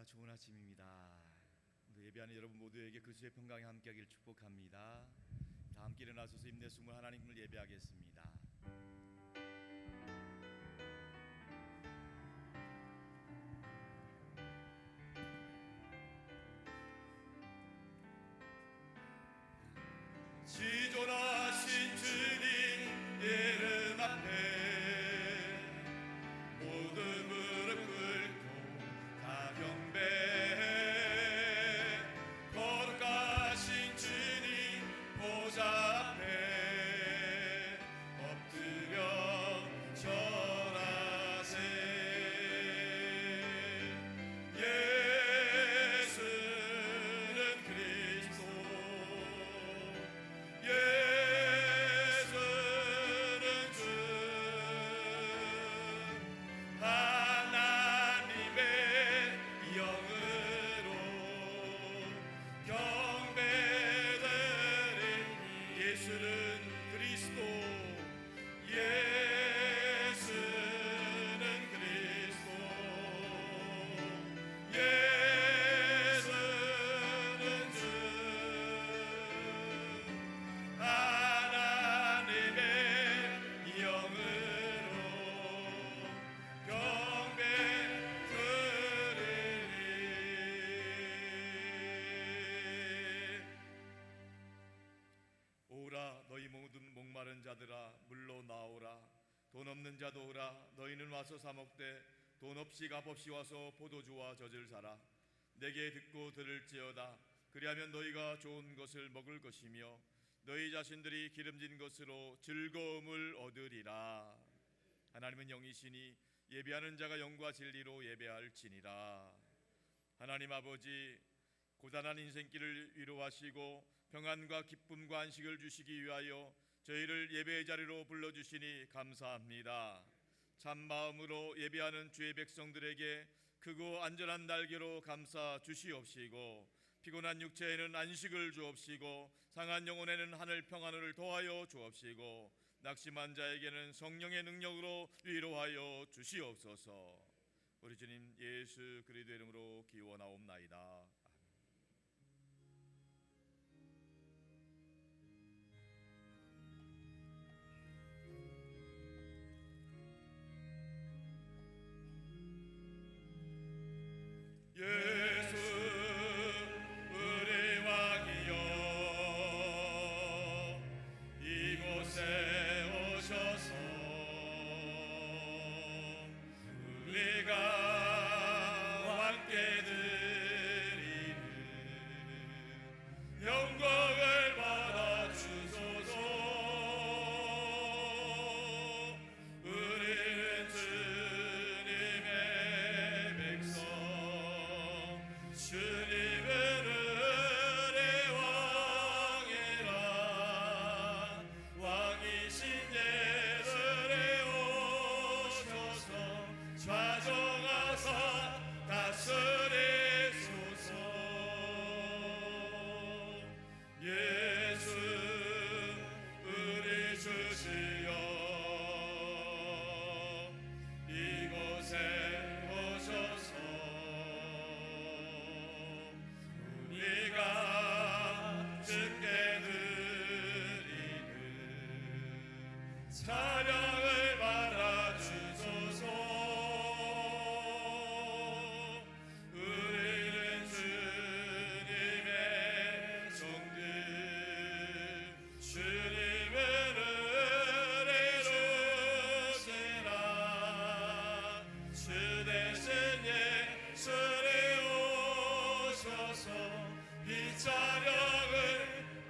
좋은 아침입니다. 예배하는 여러분 모두에게 그리스도의 평강이 함께하길 축복합니다. 다 함께 일어나셔서 힘내 숨을 하나님을 예배하겠습니다. 지존하신 주님 이름 앞에 모든 무릎 꿇고 다 경배해. 거룩하신 주님 보좌 앞에 엎드려 절하세. 예수는 그리스도, 예수는 주, 하나님의 영으로 경배드리니. 예수는 그리스도, 예수는 그리스도, 예수는 주, 하나님의 영으로 경배드리리. 오라 너희 모든 목마른 자들아 물로 나오라. 돈 없는 자도 오라. 너희는 와서 사 먹되 돈 없이 값 없이 와서 포도주와 젖을 사라. 내게 듣고 들을지어다. 그리하면 너희가 좋은 것을 먹을 것이며 너희 자신들이 기름진 것으로 즐거움을 얻으리라. 하나님은 영이시니 예배하는 자가 영과 진리로 예배할지니라. 하나님 아버지, 고단한 인생길을 위로하시고 평안과 기쁨과 안식을 주시기 위하여 저희를 예배의 자리로 불러주시니 감사합니다. 참 마음으로 예배하는 주의 백성들에게 크고 안전한 날개로 감싸 주시옵시고, 피곤한 육체에는 안식을 주옵시고, 상한 영혼에는 하늘 평안을 더하여 주옵시고, 낙심한 자에게는 성령의 능력으로 위로하여 주시옵소서. 우리 주님 예수 그리스도의 이름으로 기원하옵나이다. 예수 우리 왕이여, 이곳에 오셔서 우리가 함께 드리는 영광을 받아 주소서. 우리는 주님의 백성, 주님은 은혜 왕이라. 왕이신 예수에 오셔서 좌정하사 다스리소서. 예수 우리 주시여, 이곳에 오셔서 우리가 주께 드리는 찬양을 받아 주소서. 우리는 주님의 종들, 주님은 은혜로 세라. 주 대신 예수에 오셔서 이 찬양을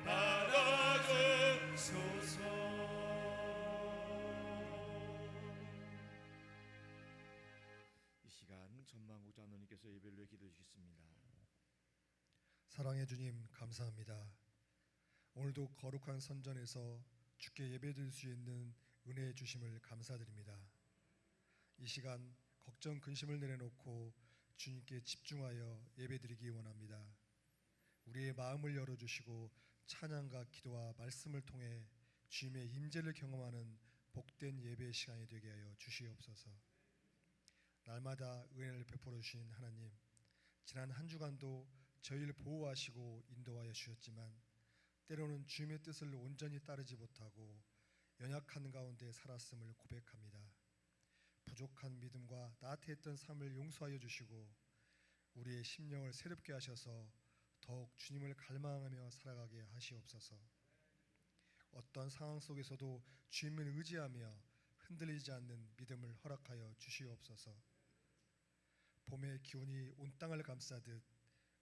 받아주소서. 이 시간 전망국 장로님께서 예배를 위해 기도해 주시겠습니다. 사랑의 주님 감사합니다. 오늘도 거룩한 선전에서 주께 예배드릴 수 있는 은혜 주심을 감사드립니다. 이 시간 걱정 근심을 내려놓고 주님께 집중하여 예배드리기 원합니다. 우리의 마음을 열어주시고 찬양과 기도와 말씀을 통해 주님의 임재를 경험하는 복된 예배의 시간이 되게 하여 주시옵소서. 날마다 은혜를 베풀어 주신 하나님, 지난 한 주간도 저희를 보호하시고 인도하여 주셨지만 때로는 주님의 뜻을 온전히 따르지 못하고 연약한 가운데 살았음을 고백합니다. 부족한 믿음과 나태했던 삶을 용서하여 주시고 우리의 심령을 새롭게 하셔서 더욱 주님을 갈망하며 살아가게 하시옵소서. 어떤 상황 속에서도 주님을 의지하며 흔들리지 않는 믿음을 허락하여 주시옵소서. 봄의 기운이 온 땅을 감싸듯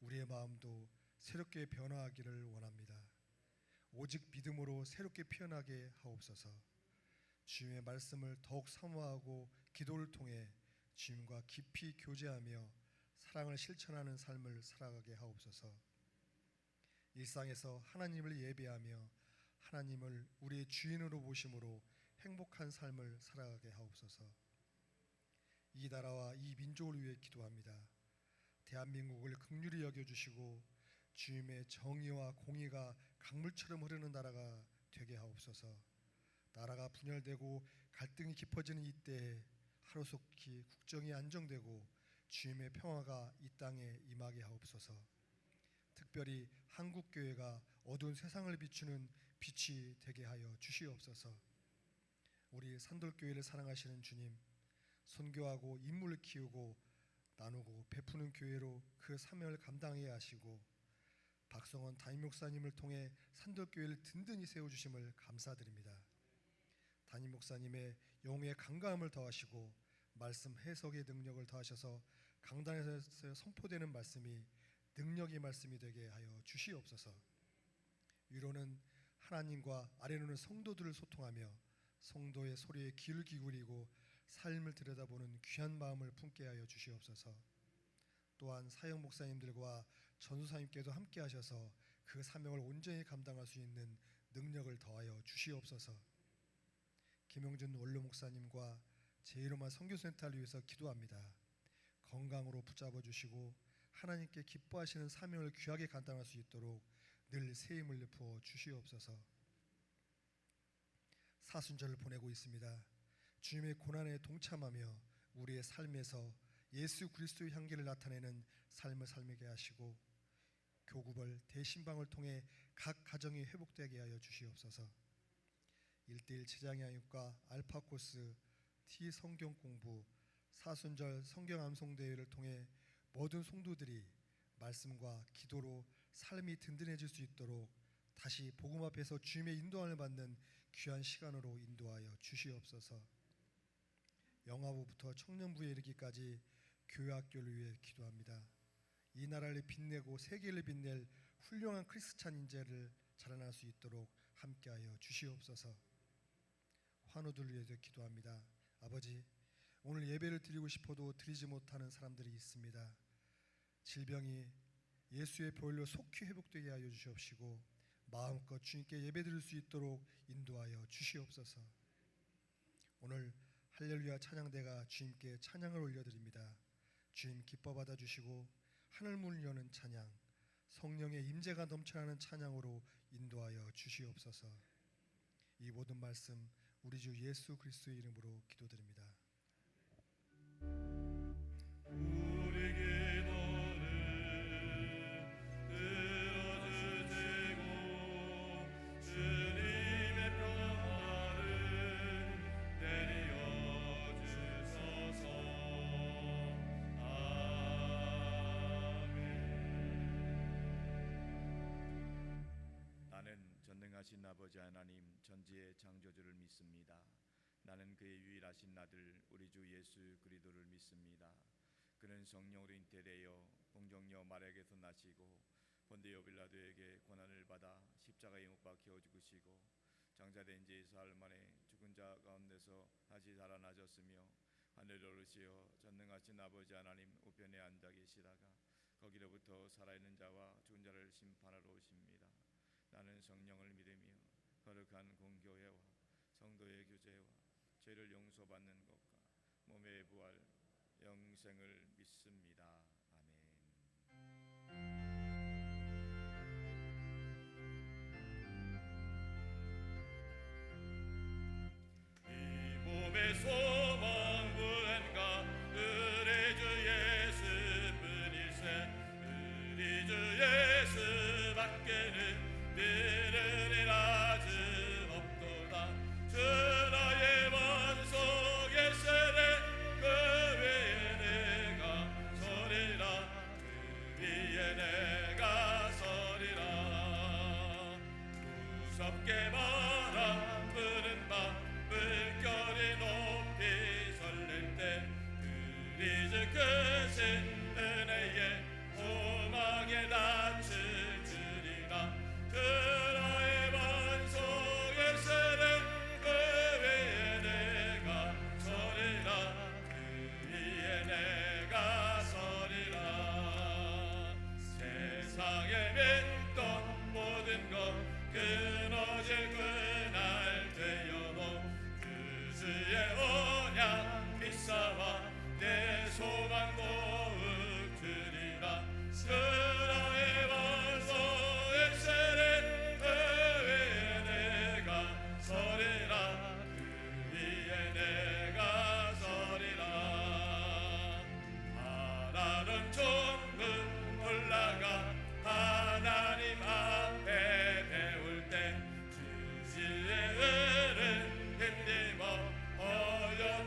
우리의 마음도 새롭게 변화하기를 원합니다. 오직 믿음으로 새롭게 피어나게 하옵소서. 주님의 말씀을 더욱 사모하고 기도를 통해 주님과 깊이 교제하며 사랑을 실천하는 삶을 살아가게 하옵소서. 일상에서 하나님을 예배하며 하나님을 우리의 주인으로 보심으로 행복한 삶을 살아가게 하옵소서. 이 나라와 이 민족을 위해 기도합니다. 대한민국을 긍휼히 여겨주시고 주님의 정의와 공의가 강물처럼 흐르는 나라가 되게 하옵소서. 나라가 분열되고 갈등이 깊어지는 이때에 하루속히 국정이 안정되고 주님의 평화가 이 땅에 임하게 하옵소서. 특별히 한국교회가 어두운 세상을 비추는 빛이 되게 하여 주시옵소서. 우리 산돌교회를 사랑하시는 주님, 선교하고 인물을 키우고 나누고 베푸는 교회로 그 사명을 감당해야 하시고 박성원 담임 목사님을 통해 산돌교회를 든든히 세워주심을 감사드립니다. 담임 목사님의 영의 강감을 더하시고 말씀 해석의 능력을 더하셔서 강단에서 선포되는 말씀이 능력의 말씀이 되게 하여 주시옵소서. 위로는 하나님과 아래로는 성도들을 소통하며 성도의 소리에 귀를 기울이고 삶을 들여다보는 귀한 마음을 품게 하여 주시옵소서. 또한 사역 목사님들과 전도사님께도 함께 하셔서 그 사명을 온전히 감당할 수 있는 능력을 더하여 주시옵소서. 김용준 원로 목사님과 제1호만 선교센터를 위해서 기도합니다. 건강으로 붙잡아 주시고 하나님께 기뻐하시는 사명을 귀하게 감당할 수 있도록 늘 새 힘을 부어 주시옵소서. 사순절을 보내고 있습니다. 주님의 고난에 동참하며 우리의 삶에서 예수 그리스도의 향기를 나타내는 삶을 살게 하시고 교구벌 대신방을 통해 각 가정이 회복되게 하여 주시옵소서. 1:1 제자양육과 알파 코스, T 성경 공부, 사순절 성경 암송 대회를 통해 모든 성도들이 말씀과 기도로 삶이 든든해질 수 있도록 다시 복음 앞에서 주님의 인도함을 받는 귀한 시간으로 인도하여 주시옵소서. 영아부부터 청년부에 이르기까지 교회 학교를 위해 기도합니다. 이 나라를 빛내고 세계를 빛낼 훌륭한 크리스찬 인재를 자라날 수 있도록 함께하여 주시옵소서. 환우들을 위해서 기도합니다. 아버지, 오늘 예배를 드리고 싶어도 드리지 못하는 사람들이 있습니다. 질병이 예수의 보혈로 속히 회복되게 하여 주시옵시고 마음껏 주님께 예배드릴 수 있도록 인도하여 주시옵소서. 오늘 할렐루야 찬양대가 주님께 찬양을 올려드립니다. 주님 기뻐 받아주시고 하늘문을 여는 찬양, 성령의 임재가 넘쳐나는 찬양으로 인도하여 주시옵소서. 이 모든 말씀 우리 주 예수 그리스도의 이름으로 기도드립니다. 우리 기도를 들어주시고 주님의 평화를 내려 주소서. 아멘. 나는 전능하신 아버지 하나님 전지의 창조주를 믿습니다. 나는 그의 유일하신 아들 우리 주 예수 그리스도를 믿습니다. 그는 성령으로 잉태되어 공정녀 마리아에게서 나시고 본디오 빌라도에게 고난을 받아 십자가에 못 박혀 죽으시고 장사된 지 4일 만에 죽은 자 가운데서 다시 살아나셨으며 하늘에 오르시어 전능하신 아버지 하나님 우편에 앉아 계시다가 거기로부터 살아있는 자와 죽은 자를 심판하러 오십니다. 나는 성령을 믿으며 거룩한 공교회와 성도의 교제와 죄를 용서받는 것과 몸의 부활 영생을 믿습니다. 아멘. 이 몸의 소망 구원과 은혜 주 예수 뿐일세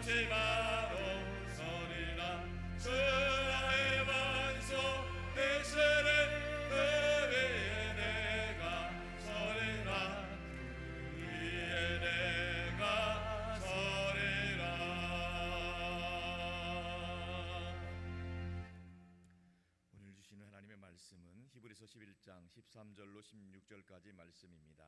어찌 바로 서리라 주 나의 반석 내 세례 그 위에 내가 서리라 그 위에 내가 서리라. 오늘 주시는 하나님의 말씀은 히브리서 11장 13절로 16절까지 말씀입니다.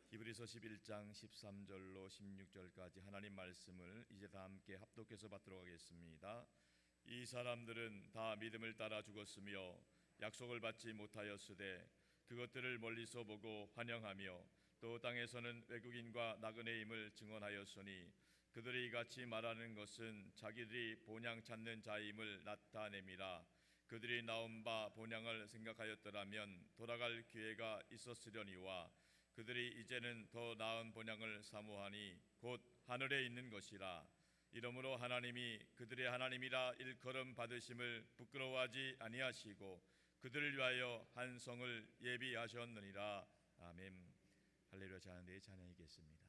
히브리서 11장 13절로 16절까지 하나님 말씀을 이제 다 함께 합독해서 받도록 하겠습니다. 이 사람들은 다 믿음을 따라 죽었으며 약속을 받지 못하였으되 그것들을 멀리서 보고 환영하며 또 땅에서는 외국인과 나그네임을 증언하였으니 그들이 이같이 말하는 것은 자기들이 본향 찾는 자임을 나타냄이라. 그들이 나온 바 본향을 생각하였더라면 돌아갈 기회가 있었으려니와 그들이 이제는 더 나은 본향을 사모하니 곧 하늘에 있는 것이라. 이러므로 하나님이 그들의 하나님이라 일컬음 받으심을 부끄러워하지 아니하시고 그들을 위하여 한 성을 예비하셨느니라. 아멘. 할렐루야. 자녀의 찬양이겠습니다.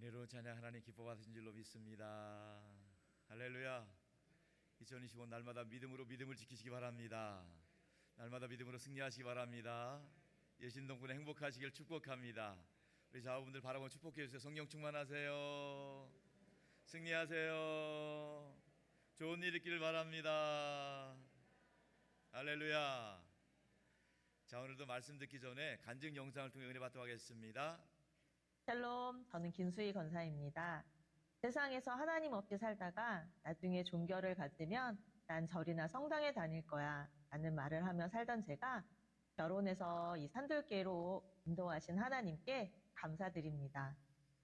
은혜로운 찬양 하나님 기뻐 받으신 줄로 믿습니다. 할렐루야. 2025 날마다 믿음으로 믿음을 지키시기 바랍니다. 날마다 믿음으로 승리하시기 바랍니다. 예신동분에 행복하시길 축복합니다. 우리 자녀분들 바라보고 축복해 주세요. 성령 충만하세요. 승리하세요. 좋은 일 있기를 바랍니다. 할렐루야. 자, 오늘도 말씀 듣기 전에 간증 영상을 통해 은혜 받도록 하겠습니다. 샬롬, 저는 김수희 권사입니다. 세상에서 하나님 없이 살다가 나중에 종교를 갖으면 난 절이나 성당에 다닐 거야 라는 말을 하며 살던 제가 결혼해서 이 산돌교회로 인도하신 하나님께 감사드립니다.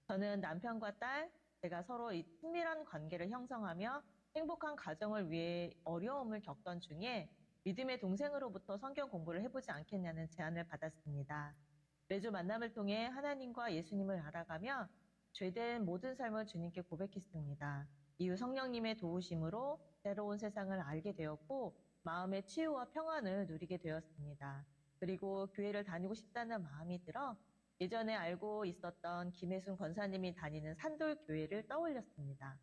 저는 남편과 딸, 제가 서로 이 친밀한 관계를 형성하며 행복한 가정을 위해 어려움을 겪던 중에 믿음의 동생으로부터 성경 공부를 해보지 않겠냐는 제안을 받았습니다. 매주 만남을 통해 하나님과 예수님을 알아가며 죄된 모든 삶을 주님께 고백했습니다. 이후 성령님의 도우심으로 새로운 세상을 알게 되었고 마음의 치유와 평안을 누리게 되었습니다. 그리고 교회를 다니고 싶다는 마음이 들어 예전에 알고 있었던 김혜순 권사님이 다니는 산돌교회를 떠올렸습니다.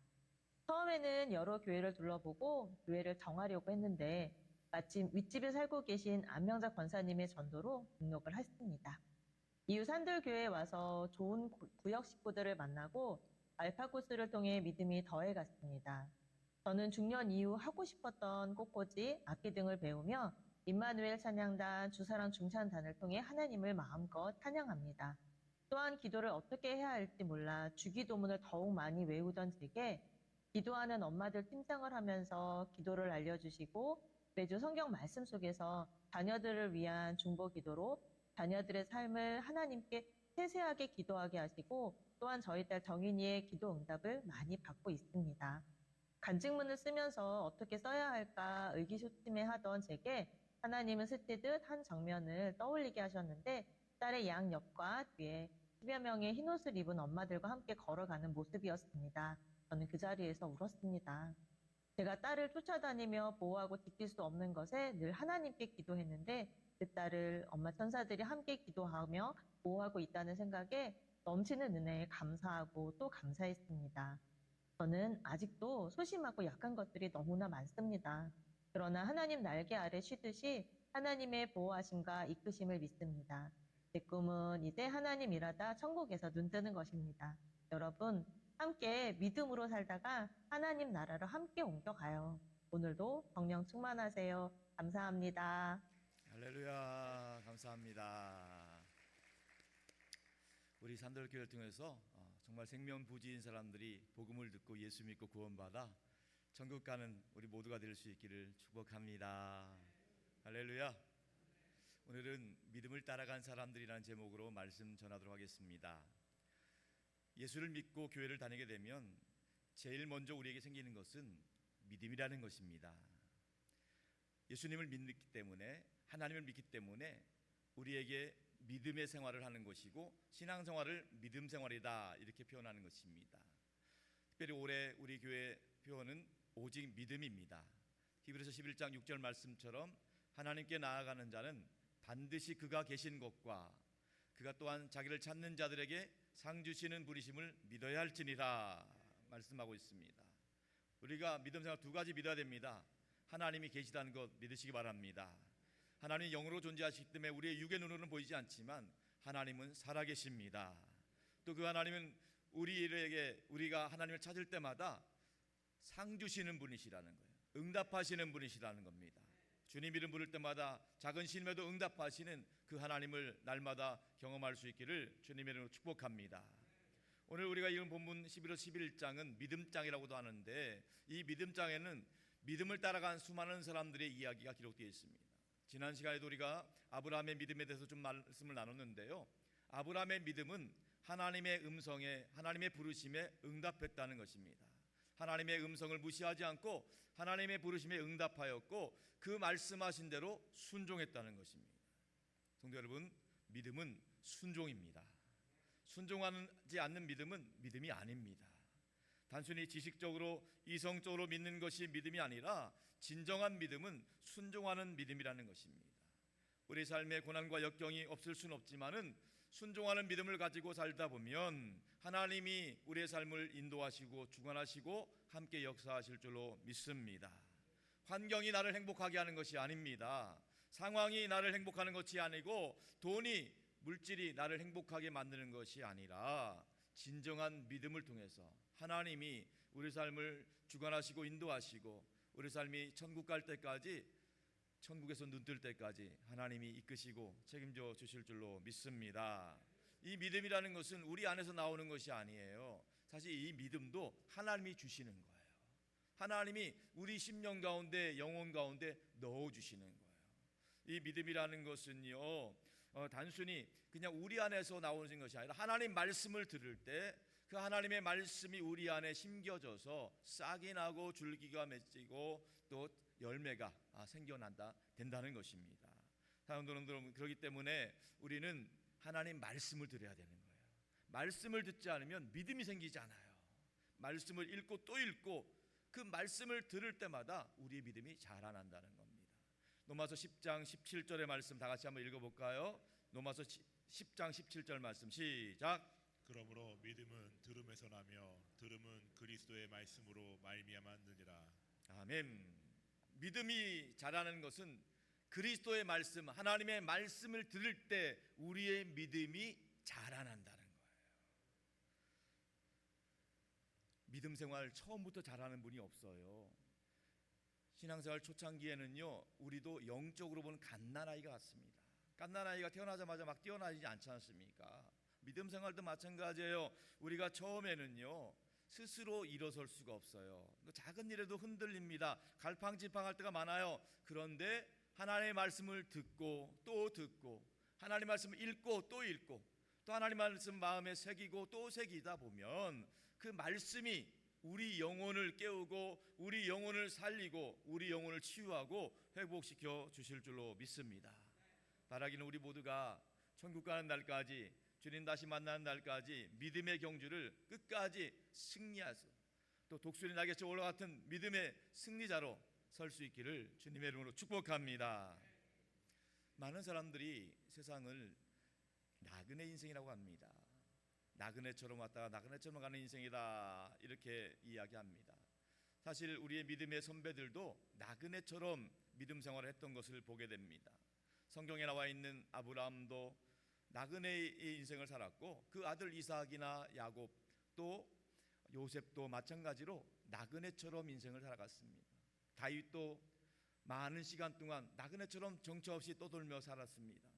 처음에는 여러 교회를 둘러보고 교회를 정하려고 했는데 마침 윗집에 살고 계신 안명자 권사님의 전도로 등록을 했습니다. 이후 산돌교회에 와서 좋은 구역 식구들을 만나고 알파 코스를 통해 믿음이 더해갔습니다. 저는 중년 이후 하고 싶었던 꽃꽂이, 악기 등을 배우며 임마누엘 찬양단, 주사랑 중찬단을 통해 하나님을 마음껏 찬양합니다. 또한 기도를 어떻게 해야 할지 몰라 주기도문을 더욱 많이 외우던 제게 기도하는 엄마들 팀장을 하면서 기도를 알려주시고 매주 성경 말씀 속에서 자녀들을 위한 중보 기도로 자녀들의 삶을 하나님께 세세하게 기도하게 하시고 또한 저희 딸 정인이의 기도 응답을 많이 받고 있습니다. 간증문을 쓰면서 어떻게 써야 할까 의기소침해하던 제게 하나님은 스치듯 한 장면을 떠올리게 하셨는데 딸의 양 옆과 뒤에 10여 명의 흰옷을 입은 엄마들과 함께 걸어가는 모습이었습니다. 저는 그 자리에서 울었습니다. 제가 딸을 쫓아다니며 보호하고 지킬 수 없는 것에 늘 하나님께 기도했는데 그 딸을 엄마 천사들이 함께 기도하며 보호하고 있다는 생각에 넘치는 은혜에 감사하고 또 감사했습니다. 저는 아직도 소심하고 약한 것들이 너무나 많습니다. 그러나 하나님 날개 아래 쉬듯이 하나님의 보호하심과 이끄심을 믿습니다. 제 꿈은 이제 하나님 일하다 천국에서 눈 뜨는 것입니다. 여러분, 함께 믿음으로 살다가 하나님 나라로 함께 옮겨가요. 오늘도 성령 충만하세요. 감사합니다. 할렐루야. 감사합니다. 우리 산돌교회를 통해서 정말 생명부지인 사람들이 복음을 듣고 예수 믿고 구원받아 천국 가는 우리 모두가 될 수 있기를 축복합니다. 할렐루야. 오늘은 믿음을 따라간 사람들이라는 제목으로 말씀 전하도록 하겠습니다. 예수를 믿고 교회를 다니게 되면 제일 먼저 우리에게 생기는 것은 믿음이라는 것입니다. 예수님을 믿기 때문에, 하나님을 믿기 때문에 우리에게 믿음의 생활을 하는 것이고 신앙생활을 믿음 생활이다 이렇게 표현하는 것입니다. 특별히 올해 우리 교회 표현은 오직 믿음입니다. 히브리서 11장 6절 말씀처럼 하나님께 나아가는 자는 반드시 그가 계신 것과 그가 또한 자기를 찾는 자들에게 상 주시는 분이심을 믿어야 할지니라 말씀하고 있습니다. 우리가 믿음 생활 두 가지 믿어야 됩니다. 하나님이 계시다는 것 믿으시기 바랍니다. 하나님이 영으로 존재하시기 때문에 우리의 육의 눈으로는 보이지 않지만 하나님은 살아계십니다. 또 그 하나님은 우리가 하나님을 찾을 때마다 상 주시는 분이시라는 거예요. 응답하시는 분이시라는 겁니다. 주님 이름 부를 때마다 작은 신임에도 응답하시는 그 하나님을 날마다 경험할 수 있기를 주님의 이름으로 축복합니다. 오늘 우리가 읽은 본문 11장은 믿음장이라고도 하는데 이 믿음장에는 믿음을 따라간 수많은 사람들의 이야기가 기록되어 있습니다. 지난 시간에도 우리가 아브라함의 믿음에 대해서 좀 말씀을 나눴는데요. 아브라함의 믿음은 하나님의 음성에, 하나님의 부르심에 응답했다는 것입니다. 하나님의 음성을 무시하지 않고 하나님의 부르심에 응답하였고 그 말씀하신 대로 순종했다는 것입니다. 성도 여러분, 믿음은 순종입니다. 순종하지 않는 믿음은 믿음이 아닙니다. 단순히 지식적으로 이성적으로 믿는 것이 믿음이 아니라 진정한 믿음은 순종하는 믿음이라는 것입니다. 우리 삶에 고난과 역경이 없을 수는 없지만은 순종하는 믿음을 가지고 살다 보면 하나님이 우리의 삶을 인도하시고 주관하시고 함께 역사하실 줄로 믿습니다. 환경이 나를 행복하게 하는 것이 아닙니다. 상황이 나를 행복하는 것이 아니고 돈이 물질이 나를 행복하게 만드는 것이 아니라 진정한 믿음을 통해서 하나님이 우리 삶을 주관하시고 인도하시고 우리 삶이 천국 갈 때까지, 천국에서 눈뜰 때까지 하나님이 이끄시고 책임져 주실 줄로 믿습니다. 이 믿음이라는 것은 우리 안에서 나오는 것이 아니에요. 사실 이 믿음도 하나님이 주시는 거예요. 하나님이 우리 심령 가운데, 영혼 가운데 넣어주시는 거예요. 이 믿음이라는 것은요, 단순히 그냥 우리 안에서 나오는 것이 아니라 하나님 말씀을 들을 때 그 하나님의 말씀이 우리 안에 심겨져서 싹이 나고 줄기가 맺히고 또 열매가 생겨난다 된다는 것입니다. 사랑하는 여러분, 그렇기 때문에 우리는 하나님 말씀을 들어야 되는 거예요. 말씀을 듣지 않으면 믿음이 생기지 않아요. 말씀을 읽고 또 읽고 그 말씀을 들을 때마다 우리의 믿음이 자라난다는 겁니다. 로마서 10장 17절의 말씀 다 같이 한번 읽어볼까요? 로마서 10장 17절 말씀 시작. 그러므로 믿음은 들음에서 나며 들음은 그리스도의 말씀으로 말미암았느니라. 아멘. 믿음이 자라는 것은 그리스도의 말씀, 하나님의 말씀을 들을 때 우리의 믿음이 자라난다는 거예요. 믿음 생활 처음부터 잘하는 분이 없어요. 신앙생활 초창기에는요, 우리도 영적으로 보는 갓난아이가 같습니다. 갓난아이가 태어나자마자 막 뛰어나지 않지 않습니까? 믿음 생활도 마찬가지예요. 우리가 처음에는요, 스스로 일어설 수가 없어요. 작은 일에도 흔들립니다. 갈팡질팡할 때가 많아요. 그런데 하나님의 말씀을 듣고 또 듣고 하나님의 말씀을 읽고 또 읽고 또 하나님의 말씀 마음에 새기고 또 새기다 보면 그 말씀이 우리 영혼을 깨우고 우리 영혼을 살리고 우리 영혼을 치유하고 회복시켜 주실 줄로 믿습니다. 바라기는 우리 모두가 천국 가는 날까지, 주님 다시 만나는 날까지 믿음의 경주를 끝까지 승리하서 또 독수리 날개처 올라같은 믿음의 승리자로 설 수 있기를 주님의 이름으로 축복합니다. 많은 사람들이 세상을 나그네 인생이라고 합니다. 나그네처럼 왔다가 나그네처럼 가는 인생이다, 이렇게 이야기합니다. 사실 우리의 믿음의 선배들도 나그네처럼 믿음 생활을 했던 것을 보게 됩니다. 성경에 나와 있는 아브라함도 나그네의 인생을 살았고 그 아들 이삭이나 야곱 또 요셉도 마찬가지로 나그네처럼 인생을 살아갔습니다. 다윗도 많은 시간 동안 나그네처럼 정처 없이 떠돌며 살았습니다.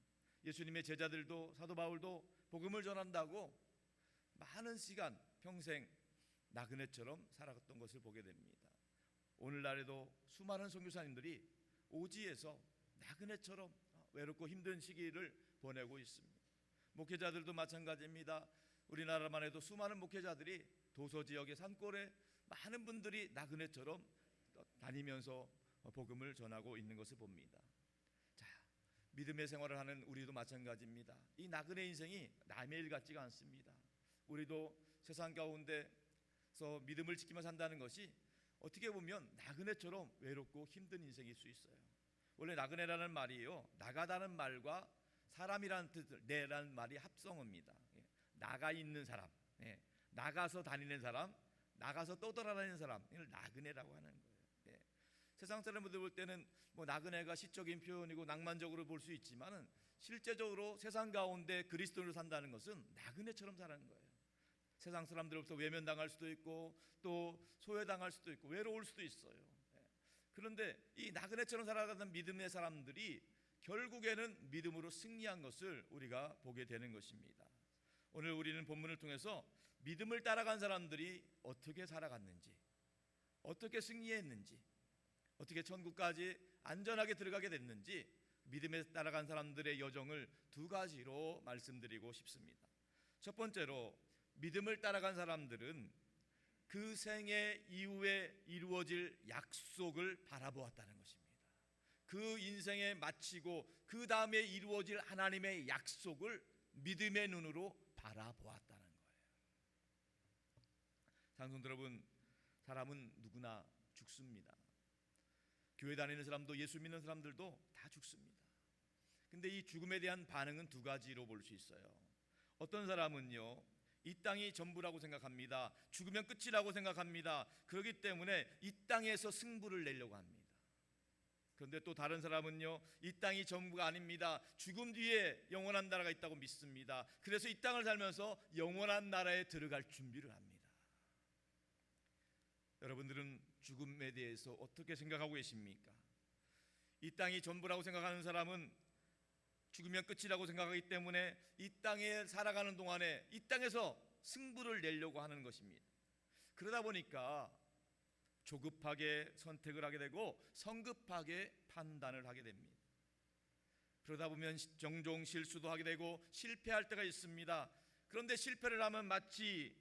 예수님의 제자들도, 사도 바울도 복음을 전한다고 많은 시간 평생 나그네처럼 살아갔던 것을 보게 됩니다. 오늘날에도 수많은 선교사님들이 오지에서 나그네처럼 외롭고 힘든 시기를 보내고 있습니다. 목회자들도 마찬가지입니다. 우리나라만 해도 수많은 목회자들이 도서 지역의 산골에 많은 분들이 나그네처럼 다니면서 복음을 전하고 있는 것을 봅니다. 자, 믿음의 생활을 하는 우리도 마찬가지입니다. 이 나그네 인생이 남의 일 같지가 않습니다. 우리도 세상 가운데서 믿음을 지키며 산다는 것이 어떻게 보면 나그네처럼 외롭고 힘든 인생일 수 있어요. 원래 나그네라는 말이요, 나가다는 말과 사람이라는 뜻, 내라는 말이 합성어입니다. 나가 있는 사람, 나가서 다니는 사람, 나가서 떠돌아다니는 사람, 이걸 나그네라고 하는 거예요. 세상 사람들 볼 때는 뭐 나그네가 시적인 표현이고 낭만적으로 볼 수 있지만은 실제적으로 세상 가운데 그리스도인으로 산다는 것은 나그네처럼 사는 거예요. 세상 사람들로부터 외면당할 수도 있고 또 소외당할 수도 있고 외로울 수도 있어요. 그런데 이 나그네처럼 살아가는 믿음의 사람들이 결국에는 믿음으로 승리한 것을 우리가 보게 되는 것입니다. 오늘 우리는 본문을 통해서 믿음을 따라간 사람들이 어떻게 살아갔는지, 어떻게 승리했는지, 어떻게 천국까지 안전하게 들어가게 됐는지 믿음에 따라간 사람들의 여정을 두 가지로 말씀드리고 싶습니다. 첫 번째로, 믿음을 따라간 사람들은 그 생애 이후에 이루어질 약속을 바라보았다는 것입니다. 그 인생에 마치고 그 다음에 이루어질 하나님의 약속을 믿음의 눈으로 바라보았다는 거예요. 사랑하는 여러분, 사람은 누구나 죽습니다. 교회 다니는 사람도 예수 믿는 사람들도 다 죽습니다. 근데 이 죽음에 대한 반응은 두 가지로 볼 수 있어요. 어떤 사람은요, 이 땅이 전부라고 생각합니다. 죽으면 끝이라고 생각합니다. 그렇기 때문에 이 땅에서 승부를 내려고 합니다. 그런데 또 다른 사람은요, 이 땅이 전부가 아닙니다. 죽음 뒤에 영원한 나라가 있다고 믿습니다. 그래서 이 땅을 살면서 영원한 나라에 들어갈 준비를 합니다. 여러분들은 죽음에 대해서 어떻게 생각하고 계십니까? 이 땅이 전부라고 생각하는 사람은 죽으면 끝이라고 생각하기 때문에 이 땅에 살아가는 동안에 이 땅에서 승부를 내려고 하는 것입니다. 그러다 보니까 조급하게 선택을 하게 되고 성급하게 판단을 하게 됩니다. 그러다 보면 종종 실수도 하게 되고 실패할 때가 있습니다. 그런데 실패를 하면 마치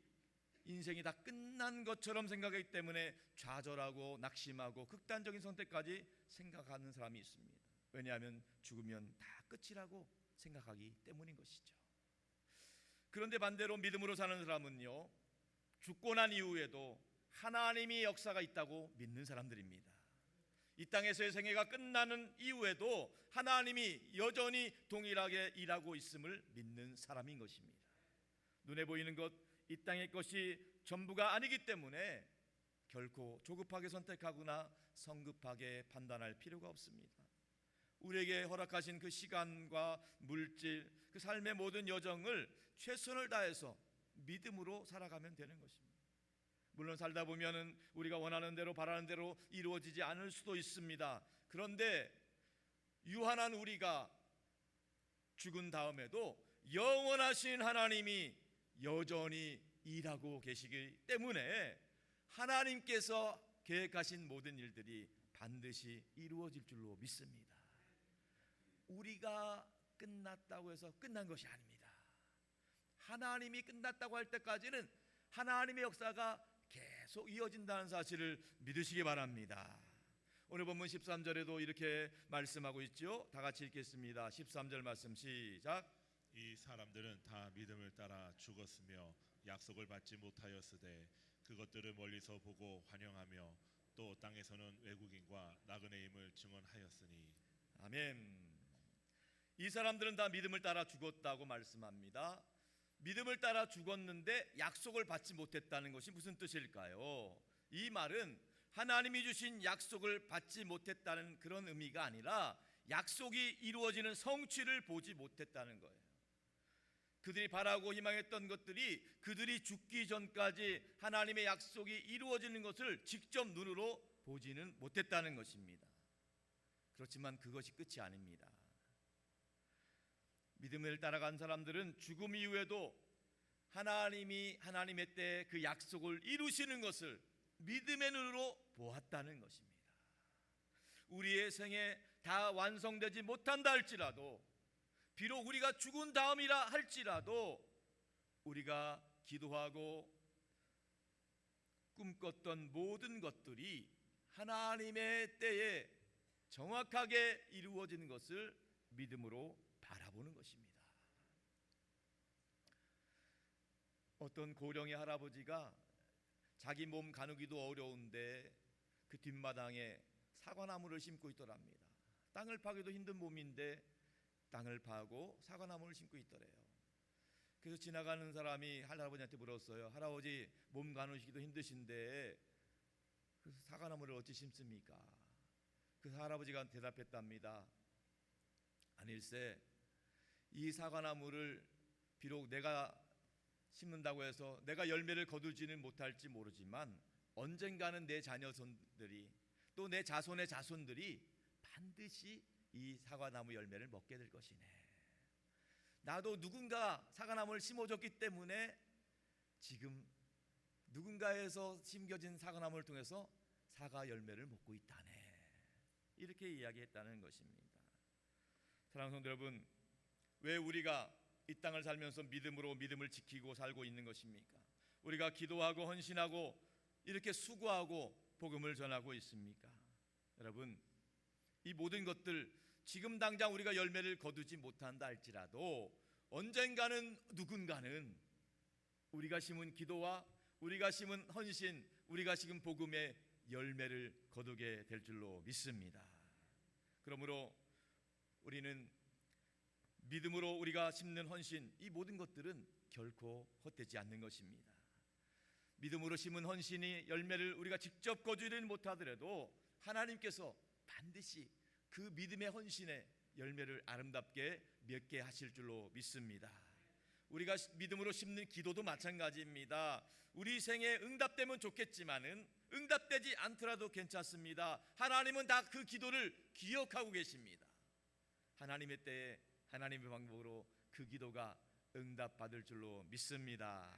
인생이 다 끝난 것처럼 생각하기 때문에 좌절하고 낙심하고 극단적인 선택까지 생각하는 사람이 있습니다. 왜냐하면 죽으면 다 끝이라고 생각하기 때문인 것이죠. 그런데 반대로 믿음으로 사는 사람은요, 죽고 난 이후에도 하나님의 역사가 있다고 믿는 사람들입니다. 이 땅에서의 생애가 끝나는 이후에도 하나님이 여전히 동일하게 일하고 있음을 믿는 사람인 것입니다. 눈에 보이는 것, 이 땅의 것이 전부가 아니기 때문에 결코 조급하게 선택하거나 성급하게 판단할 필요가 없습니다. 우리에게 허락하신 그 시간과 물질, 그 삶의 모든 여정을 최선을 다해서 믿음으로 살아가면 되는 것입니다. 물론 살다 보면은 우리가 원하는 대로 바라는 대로 이루어지지 않을 수도 있습니다. 그런데 유한한 우리가 죽은 다음에도 영원하신 하나님이 여전히 일하고 계시기 때문에 하나님께서 계획하신 모든 일들이 반드시 이루어질 줄로 믿습니다. 우리가 끝났다고 해서 끝난 것이 아닙니다. 하나님이 끝났다고 할 때까지는 하나님의 역사가 계속 이어진다는 사실을 믿으시기 바랍니다. 오늘 본문 13절에도 이렇게 말씀하고 있죠. 다 같이 읽겠습니다. 13절 말씀 시작. 이 사람들은 다 믿음을 따라 죽었으며 약속을 받지 못하였으되 그것들을 멀리서 보고 환영하며 또 땅에서는 외국인과 나그네임을 증언하였으니. 아멘. 이 사람들은 다 믿음을 따라 죽었다고 말씀합니다. 믿음을 따라 죽었는데 약속을 받지 못했다는 것이 무슨 뜻일까요? 이 말은 하나님이 주신 약속을 받지 못했다는 그런 의미가 아니라 약속이 이루어지는 성취를 보지 못했다는 거예요. 그들이 바라고 희망했던 것들이 그들이 죽기 전까지 하나님의 약속이 이루어지는 것을 직접 눈으로 보지는 못했다는 것입니다. 그렇지만 그것이 끝이 아닙니다. 믿음을 따라간 사람들은 죽음 이후에도 하나님이 하나님의 때에 그 약속을 이루시는 것을 믿음의 눈으로 보았다는 것입니다. 우리의 생에 다 완성되지 못한다 할지라도, 비록 우리가 죽은 다음이라 할지라도 우리가 기도하고 꿈꿨던 모든 것들이 하나님의 때에 정확하게 이루어지는 것을 믿음으로 바라보는 것입니다. 어떤 고령의 할아버지가 자기 몸 가누기도 어려운데 그 뒷마당에 사과나무를 심고 있더랍니다. 땅을 파기도 힘든 몸인데 땅을 파고 사과나무를 심고 있더래요. 그래서 지나가는 사람이 할아버지한테 물었어요. 할아버지, 몸 가누시기도 힘드신데 그 사과나무를 어찌 심습니까? 그 할아버지가 대답했답니다. 아닐세, 이 사과나무를 비록 내가 심는다고 해서 내가 열매를 거두지는 못할지 모르지만 언젠가는 내 자녀손들이 또 내 자손의 자손들이 반드시 이 사과나무 열매를 먹게 될 것이네. 나도 누군가 사과나무를 심어줬기 때문에 지금 누군가에서 심겨진 사과나무를 통해서 사과 열매를 먹고 있다네. 이렇게 이야기했다는 것입니다. 사랑하는 성도 여러분, 왜 우리가 이 땅을 살면서 믿음으로 믿음을 지키고 살고 있는 것입니까? 우리가 기도하고 헌신하고 이렇게 수고하고 복음을 전하고 있습니까? 여러분, 이 모든 것들 지금 당장 우리가 열매를 거두지 못한다 할지라도 언젠가는 누군가는 우리가 심은 기도와 우리가 심은 헌신, 우리가 심은 복음의 열매를 거두게 될 줄로 믿습니다. 그러므로 우리는 믿음으로 우리가 심는 헌신, 이 모든 것들은 결코 헛되지 않는 것입니다. 믿음으로 심은 헌신이 열매를 우리가 직접 거두지는 못하더라도 하나님께서 반드시 그 믿음의 헌신의 열매를 아름답게 맺게 하실 줄로 믿습니다. 우리가 믿음으로 심는 기도도 마찬가지입니다. 우리 생에 응답되면 좋겠지만은 응답되지 않더라도 괜찮습니다. 하나님은 다 그 기도를 기억하고 계십니다. 하나님의 때에 하나님의 방법으로 그 기도가 응답받을 줄로 믿습니다.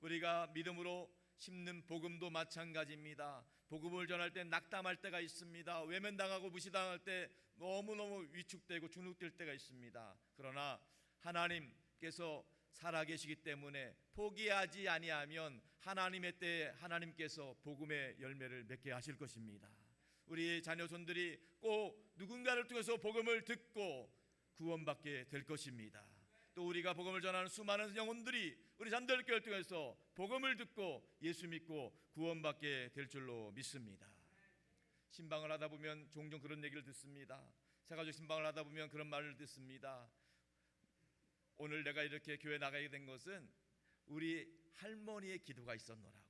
우리가 믿음으로 심는 복음도 마찬가지입니다. 복음을 전할 때 낙담할 때가 있습니다. 외면당하고 무시당할 때 너무너무 위축되고 주눅들 때가 있습니다. 그러나 하나님께서 살아계시기 때문에 포기하지 아니하면 하나님의 때에 하나님께서 복음의 열매를 맺게 하실 것입니다. 우리 자녀손들이 꼭 누군가를 통해서 복음을 듣고 구원받게 될 것입니다. 또 우리가 복음을 전하는 수많은 영혼들이 우리 잠들교회를 통해서 복음을 듣고 예수 믿고 구원받게 될 줄로 믿습니다. 신방을 하다 보면 종종 그런 얘기를 듣습니다. 새가족 신방을 하다 보면 그런 말을 듣습니다. 오늘 내가 이렇게 교회 나가게 된 것은 우리 할머니의 기도가 있었노라고.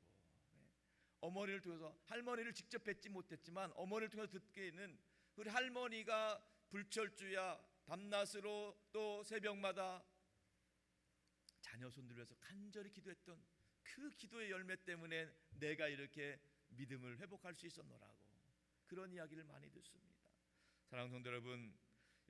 어머니를 통해서, 할머니를 직접 뵙지 못했지만 어머니를 통해서 듣기에는 우리 할머니가 불철주야 밤낮으로 또 새벽마다 자녀손들을 위해서 간절히 기도했던 그 기도의 열매 때문에 내가 이렇게 믿음을 회복할 수 있었노라고 그런 이야기를 많이 듣습니다. 사랑하는 성도 여러분,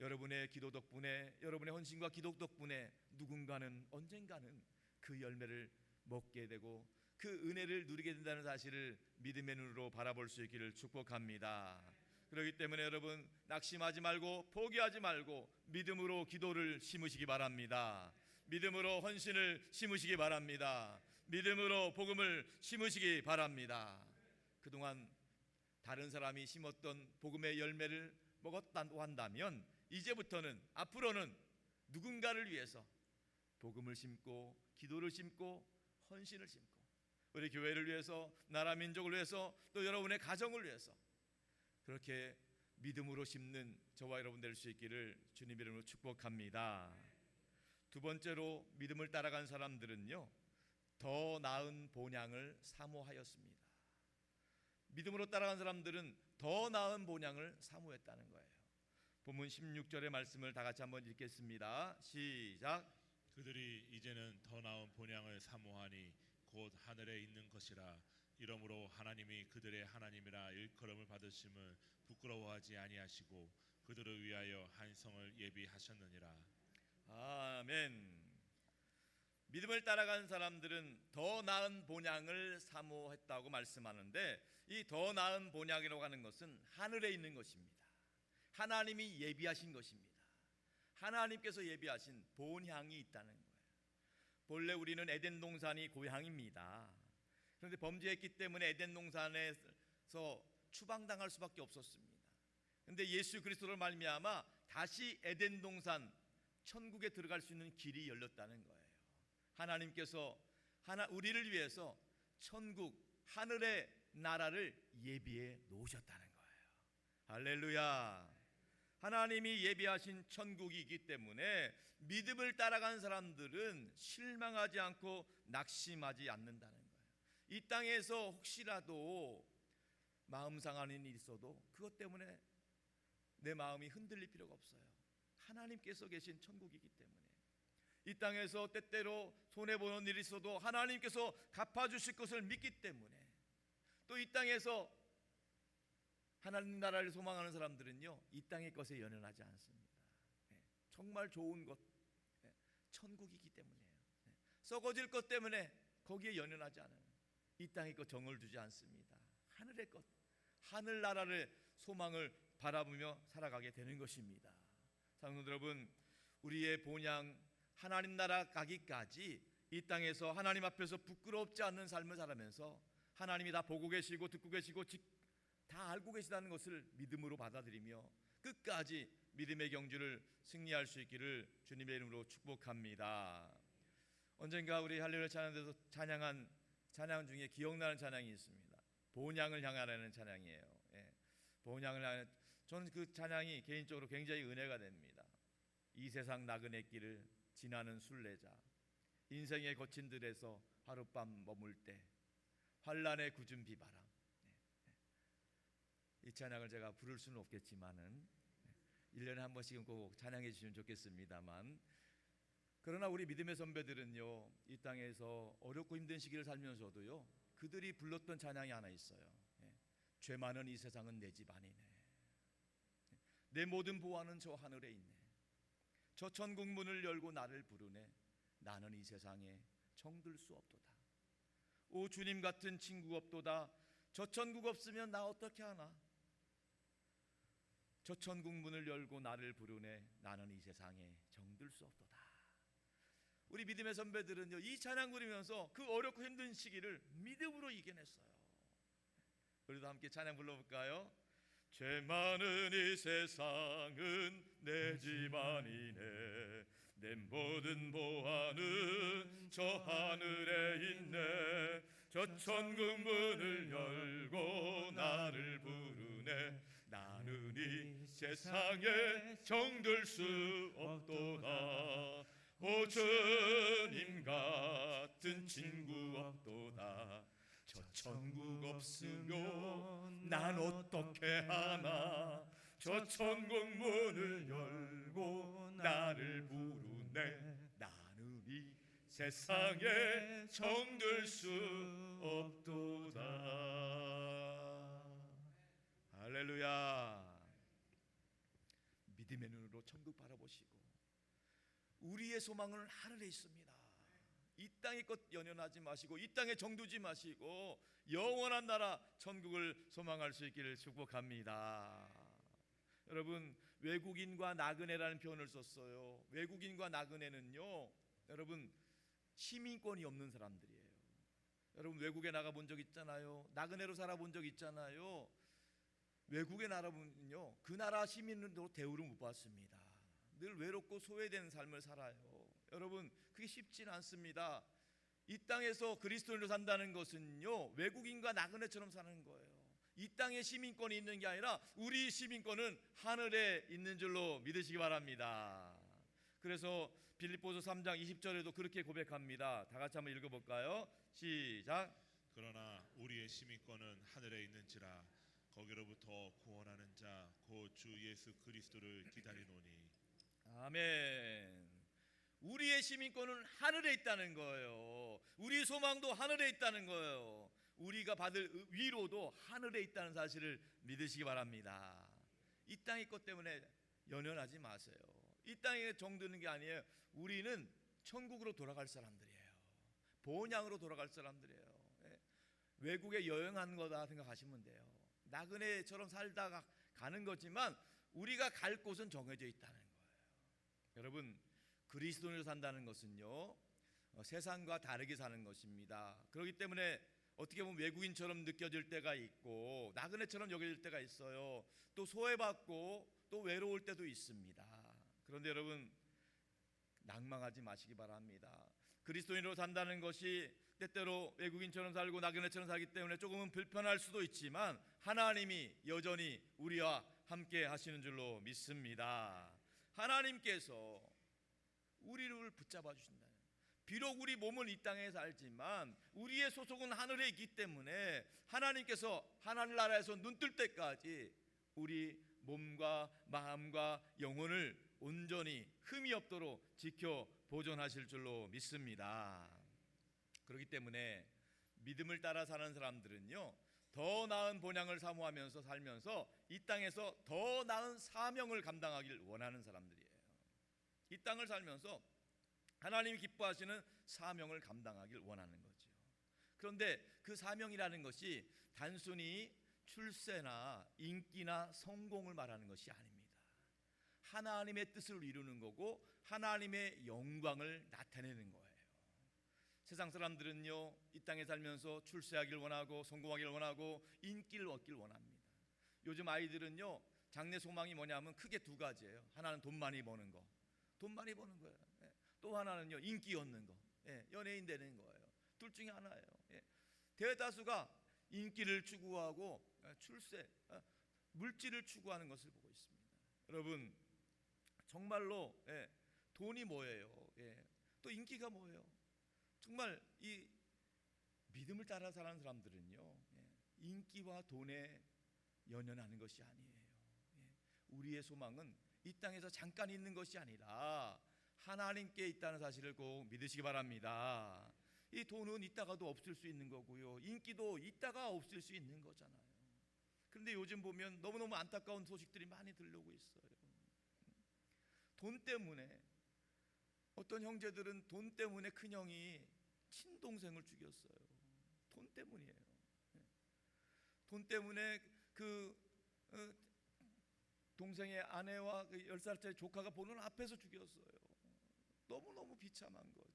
여러분의 기도 덕분에, 여러분의 헌신과 기도 덕분에 누군가는 언젠가는 그 열매를 먹게 되고 그 은혜를 누리게 된다는 사실을 믿음의 눈으로 바라볼 수 있기를 축복합니다. 그렇기 때문에 여러분 낙심하지 말고 포기하지 말고 믿음으로 기도를 심으시기 바랍니다. 믿음으로 헌신을 심으시기 바랍니다. 믿음으로 복음을 심으시기 바랍니다. 그동안 다른 사람이 심었던 복음의 열매를 먹었다고 한다면 이제부터는 앞으로는 누군가를 위해서 복음을 심고 기도를 심고 헌신을 심고 우리 교회를 위해서 나라 민족을 위해서 또 여러분의 가정을 위해서 그렇게 믿음으로 심는 저와 여러분 될 수 있기를 주님 이름으로 축복합니다. 두 번째로 믿음을 따라간 사람들은요 더 나은 본향을 사모하였습니다. 믿음으로 따라간 사람들은 더 나은 본향을 사모했다는 거예요. 본문 16절의 말씀을 다 같이 한번 읽겠습니다. 시작. 그들이 이제는 더 나은 본향을 사모하니 곧 하늘에 있는 것이라. 이러므로 하나님이 그들의 하나님이라 일컬음을 받으심을 부끄러워하지 아니하시고 그들을 위하여 한 성을 예비하셨느니라. 아멘. 믿음을 따라간 사람들은 더 나은 본향을 사모했다고 말씀하는데 이 더 나은 본향이라고 하는 것은 하늘에 있는 것입니다. 하나님이 예비하신 것입니다. 하나님께서 예비하신 본향이 있다는 거예요. 본래 우리는 에덴 동산이 고향입니다. 그런데 범죄했기 때문에 에덴 동산에서 추방당할 수밖에 없었습니다. 그런데 예수 그리스도로 말미암아 다시 에덴 동산 천국에 들어갈 수 있는 길이 열렸다는 거예요. 하나님께서 우리를 위해서 천국 하늘의 나라를 예비해 놓으셨다는 거예요. 할렐루야. 하나님이 예비하신 천국이기 때문에 믿음을 따라간 사람들은 실망하지 않고 낙심하지 않는다는 거예요. 이 땅에서 혹시라도 마음 상하는 일이 있어도 그것 때문에 내 마음이 흔들릴 필요가 없어요. 하나님께서 계신 천국이기 때문에 이 땅에서 때때로 손해보는 일이 있어도 하나님께서 갚아주실 것을 믿기 때문에 또 이 땅에서 하나님 나라를 소망하는 사람들은요 이 땅의 것에 연연하지 않습니다. 정말 좋은 것 천국이기 때문이에요. 썩어질 것 때문에 거기에 연연하지 않아요. 이 땅의 것 정을 두지 않습니다. 하늘의 것, 하늘나라를 소망을 바라보며 살아가게 되는 것입니다. 사랑하는 여러분, 우리의 본향 하나님 나라 가기까지 이 땅에서 하나님 앞에서 부끄럽지 않는 삶을 살아가면서 하나님이 다 보고 계시고 듣고 계시고 다 알고 계시다는 것을 믿음으로 받아들이며 끝까지 믿음의 경주를 승리할 수 있기를 주님의 이름으로 축복합니다. 언젠가 우리 할렐루야 찬양에서 찬양한 찬양 중에 기억나는 찬양이 있습니다. 본향을 향하라는 찬양이에요. 본향을 향해 저는 그 찬양이 개인적으로 굉장히 은혜가 됩니다. 이 세상 나그네 길을 지나는 순례자, 인생의 거친 들에서 하룻밤 머물 때 환란의 굳은 비바람. 이 찬양을 제가 부를 수는 없겠지만은 1년에 한 번씩은 꼭 찬양해 주시면 좋겠습니다만, 그러나 우리 믿음의 선배들은요, 이 땅에서 어렵고 힘든 시기를 살면서도요, 그들이 불렀던 찬양이 하나 있어요. 죄 많은 이 세상은 내 집 아니네. 내 모든 보화는 저 하늘에 있네. 저 천국 문을 열고 나를 부르네. 나는 이 세상에 정들 수 없도다. 오 주님 같은 친구 없도다. 저 천국 없으면 나 어떻게 하나. 저 천국 문을 열고 나를 부르네. 나는 이 세상에 정들 수 없도다. 우리 믿음의 선배들은요, 이 찬양 부르면서 그 어렵고 힘든 시기를 믿음으로 이겨냈어요. 우리도 함께 찬양 불러볼까요? 죄 많은 이 세상은 내 집 아니네. 내 모든 보화는 저 하늘에 있네. 저 천국 문을 열고 나를 부르네. 나는 이 세상에 정들 수 없도다. 오 주님 같은 친구 없도다. 저 천국 없으면 난 어떻게 하나. 저 천국 문을 열고 나를 부르네. 나는 이 세상에 정들 수 없도다. 할렐루야. 믿음의 눈으로 천국 바라보시고 우리의 소망은 하늘에 있습니다. 이 땅의 것 연연하지 마시고 이 땅에 정두지 마시고 영원한 나라 천국을 소망할 수 있기를 축복합니다. 여러분, 외국인과 나그네라는 표현을 썼어요. 외국인과 나그네는요, 여러분, 시민권이 없는 사람들이에요. 여러분, 외국에 나가본 적 있잖아요. 나그네로 살아본 적 있잖아요. 외국에 나가보면요, 그 나라 시민으로 대우를 못 받습니다. 늘 외롭고 소외된 삶을 살아요. 여러분, 그게 쉽지는 않습니다. 이 땅에서 그리스도인으로 산다는 것은요, 외국인과 나그네처럼 사는 거예요. 이 땅에 시민권이 있는 게 아니라 우리 시민권은 하늘에 있는 줄로 믿으시기 바랍니다. 그래서 빌립보서 3장 20절에도 그렇게 고백합니다. 다 같이 한번 읽어볼까요? 시작. 그러나 우리의 시민권은 하늘에 있는지라 거기로부터 구원하는 자 곧 주 예수 그리스도를 기다리노니. 아멘. 우리의 시민권은 하늘에 있다는 거예요. 우리 소망도 하늘에 있다는 거예요. 우리가 받을 위로도 하늘에 있다는 사실을 믿으시기 바랍니다. 이 땅의 것 때문에 연연하지 마세요. 이 땅에 정드는 게 아니에요. 우리는 천국으로 돌아갈 사람들이에요. 본향으로 돌아갈 사람들이에요. 외국에 여행한 거다 생각하시면 돼요. 나그네처럼 살다가 가는 거지만 우리가 갈 곳은 정해져 있다는 거예요. 여러분, 그리스도인으로 산다는 것은요, 세상과 다르게 사는 것입니다. 그렇기 때문에 어떻게 보면 외국인처럼 느껴질 때가 있고 나그네처럼 여겨질 때가 있어요. 또 소외받고 또 외로울 때도 있습니다. 그런데 여러분, 낭망하지 마시기 바랍니다. 그리스도인으로 산다는 것이 때때로 외국인처럼 살고 나그네처럼 살기 때문에 조금은 불편할 수도 있지만 하나님이 여전히 우리와 함께 하시는 줄로 믿습니다. 하나님께서 우리를 붙잡아 주신다. 비록 우리 몸은 이 땅에 살지만 우리의 소속은 하늘에 있기 때문에 하나님께서 하나님 나라에서 눈 뜰 때까지 우리 몸과 마음과 영혼을 온전히 흠이 없도록 지켜 보존하실 줄로 믿습니다. 그렇기 때문에 믿음을 따라 사는 사람들은요, 더 나은 본향을 사모하면서 살면서 이 땅에서 더 나은 사명을 감당하길 원하는 사람들이에요. 이 땅을 살면서 하나님이 기뻐하시는 사명을 감당하길 원하는 거죠. 그런데 그 사명이라는 것이 단순히 출세나 인기나 성공을 말하는 것이 아닙니다. 하나님의 뜻을 이루는 거고 하나님의 영광을 나타내는 거예요. 세상 사람들은요, 이 땅에 살면서 출세하길 원하고 성공하길 원하고 인기를 얻길 원합니다. 요즘 아이들은요, 장래 소망이 뭐냐면 크게 두 가지예요. 하나는 돈 많이 버는 거, 돈 많이 버는 거예요. 또 하나는요, 인기 얻는 거, 연예인 되는 거예요. 둘 중에 하나예요. 대다수가 인기를 추구하고 출세, 물질을 추구하는 것을 보고 있습니다. 여러분, 정말로 돈이 뭐예요? 또 인기가 뭐예요? 정말 이 믿음을 따라 사는 사람들은요, 인기와 돈에 연연하는 것이 아니에요. 우리의 소망은 이 땅에서 잠깐 있는 것이 아니라 하나님께 있다는 사실을 꼭 믿으시기 바랍니다. 이 돈은 있다가도 없을 수 있는 거고요, 인기도 있다가 없을 수 있는 거잖아요. 그런데 요즘 보면 너무너무 안타까운 소식들이 많이 들려오고 있어요. 돈 때문에 어떤 형제들은 돈 때문에 큰형이 친동생을 죽였어요. 돈 때문이에요. 돈 때문에 동생의 아내와 10살짜리 조카가 보는 앞에서 죽였어요. 너무너무 비참한 거죠.